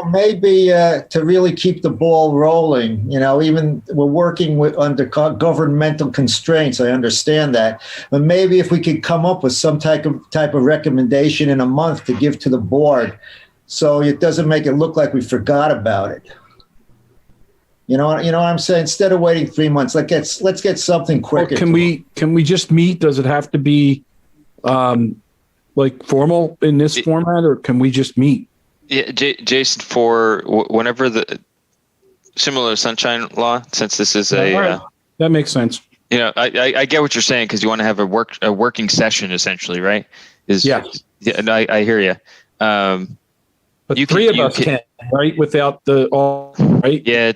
maybe to really keep the ball rolling, even we're working under governmental constraints. I understand that, but maybe if we could come up with some type of recommendation in a month to give to the board, so it doesn't make it look like we forgot about it. You know what I'm saying? Instead of waiting 3 months, let's get something quicker. Well, can we just meet? Does it have to be formal in this format, or can we just meet? Yeah, Jason, for whenever the similar sunshine law, since this is that makes sense. I get what you're saying, because you want to have a working session essentially, right? Yeah, and I hear you. But three of us can, right? Without the all, right? Yeah.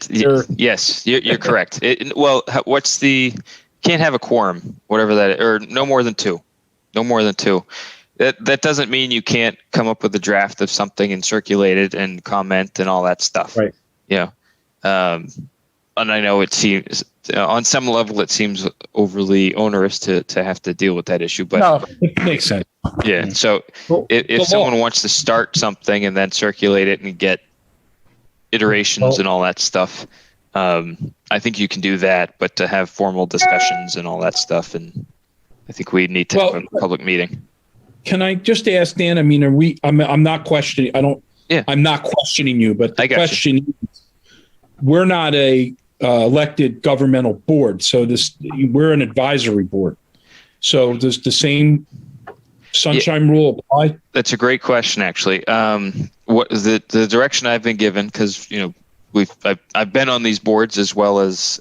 Yes, you're correct. Can't have a quorum, whatever that is, or no more than two. No more than two. That doesn't mean you can't come up with a draft of something and circulate it and comment and all that stuff. Right. Yeah. And I know it seems on some level it seems overly onerous to have to deal with that issue, but no, it makes sense. Yeah. So if someone wants to start something and then circulate it and get iterations and all that stuff, I think you can do that. But to have formal discussions and all that stuff, and I think we need to have a public meeting. Can I just ask Dan? I mean, I'm not questioning. I'm not questioning you, but the question is, we're not a elected governmental board, so we're an advisory board. So does the same sunshine rule apply? That's a great question, actually. What is the direction I've been given? Because I've been on these boards as well as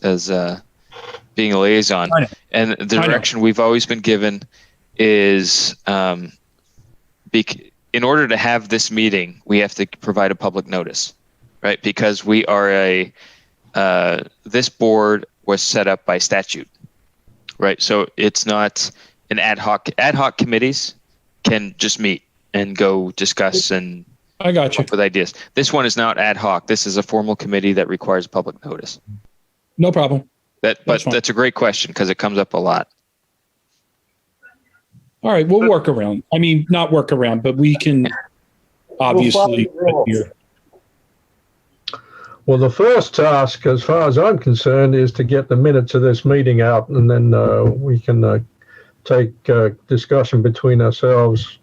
being a liaison, and the direction we've always been given is in order to have this meeting, we have to provide a public notice, right? Because we are this board was set up by statute, right? So it's not an ad hoc committees can just meet and go discuss and come up with ideas. This one is not ad hoc. This is a formal committee that requires public notice. No problem. That's a great question, because it comes up a lot. All right, we'll work around. I mean, not work around, but we can obviously. Well, the first task, as far as I'm concerned, is to get the minutes of this meeting out, and then we can take discussion between ourselves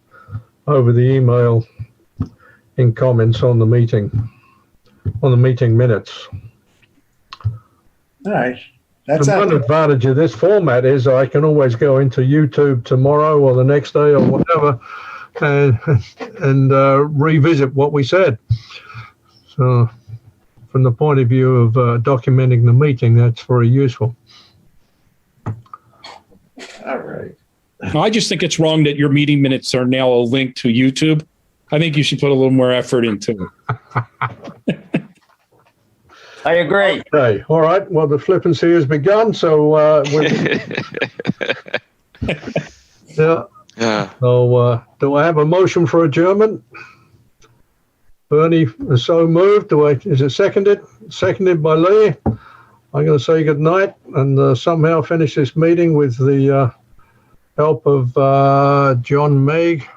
over the email in comments on the meeting minutes. All right. That's the one advantage of this format is I can always go into YouTube tomorrow or the next day or whatever and revisit what we said. So from the point of view of documenting the meeting, that's very useful. all right. I just think it's wrong that your meeting minutes are now a link to YouTube. I think you should put a little more effort into it. I agree. Okay, all right. Well, the flippancy has begun, so yeah. So do I have a motion for adjournment? Bernie is so moved. Is it seconded? Seconded by Lee. I'm going to say good night and somehow finish this meeting with the help of John Megg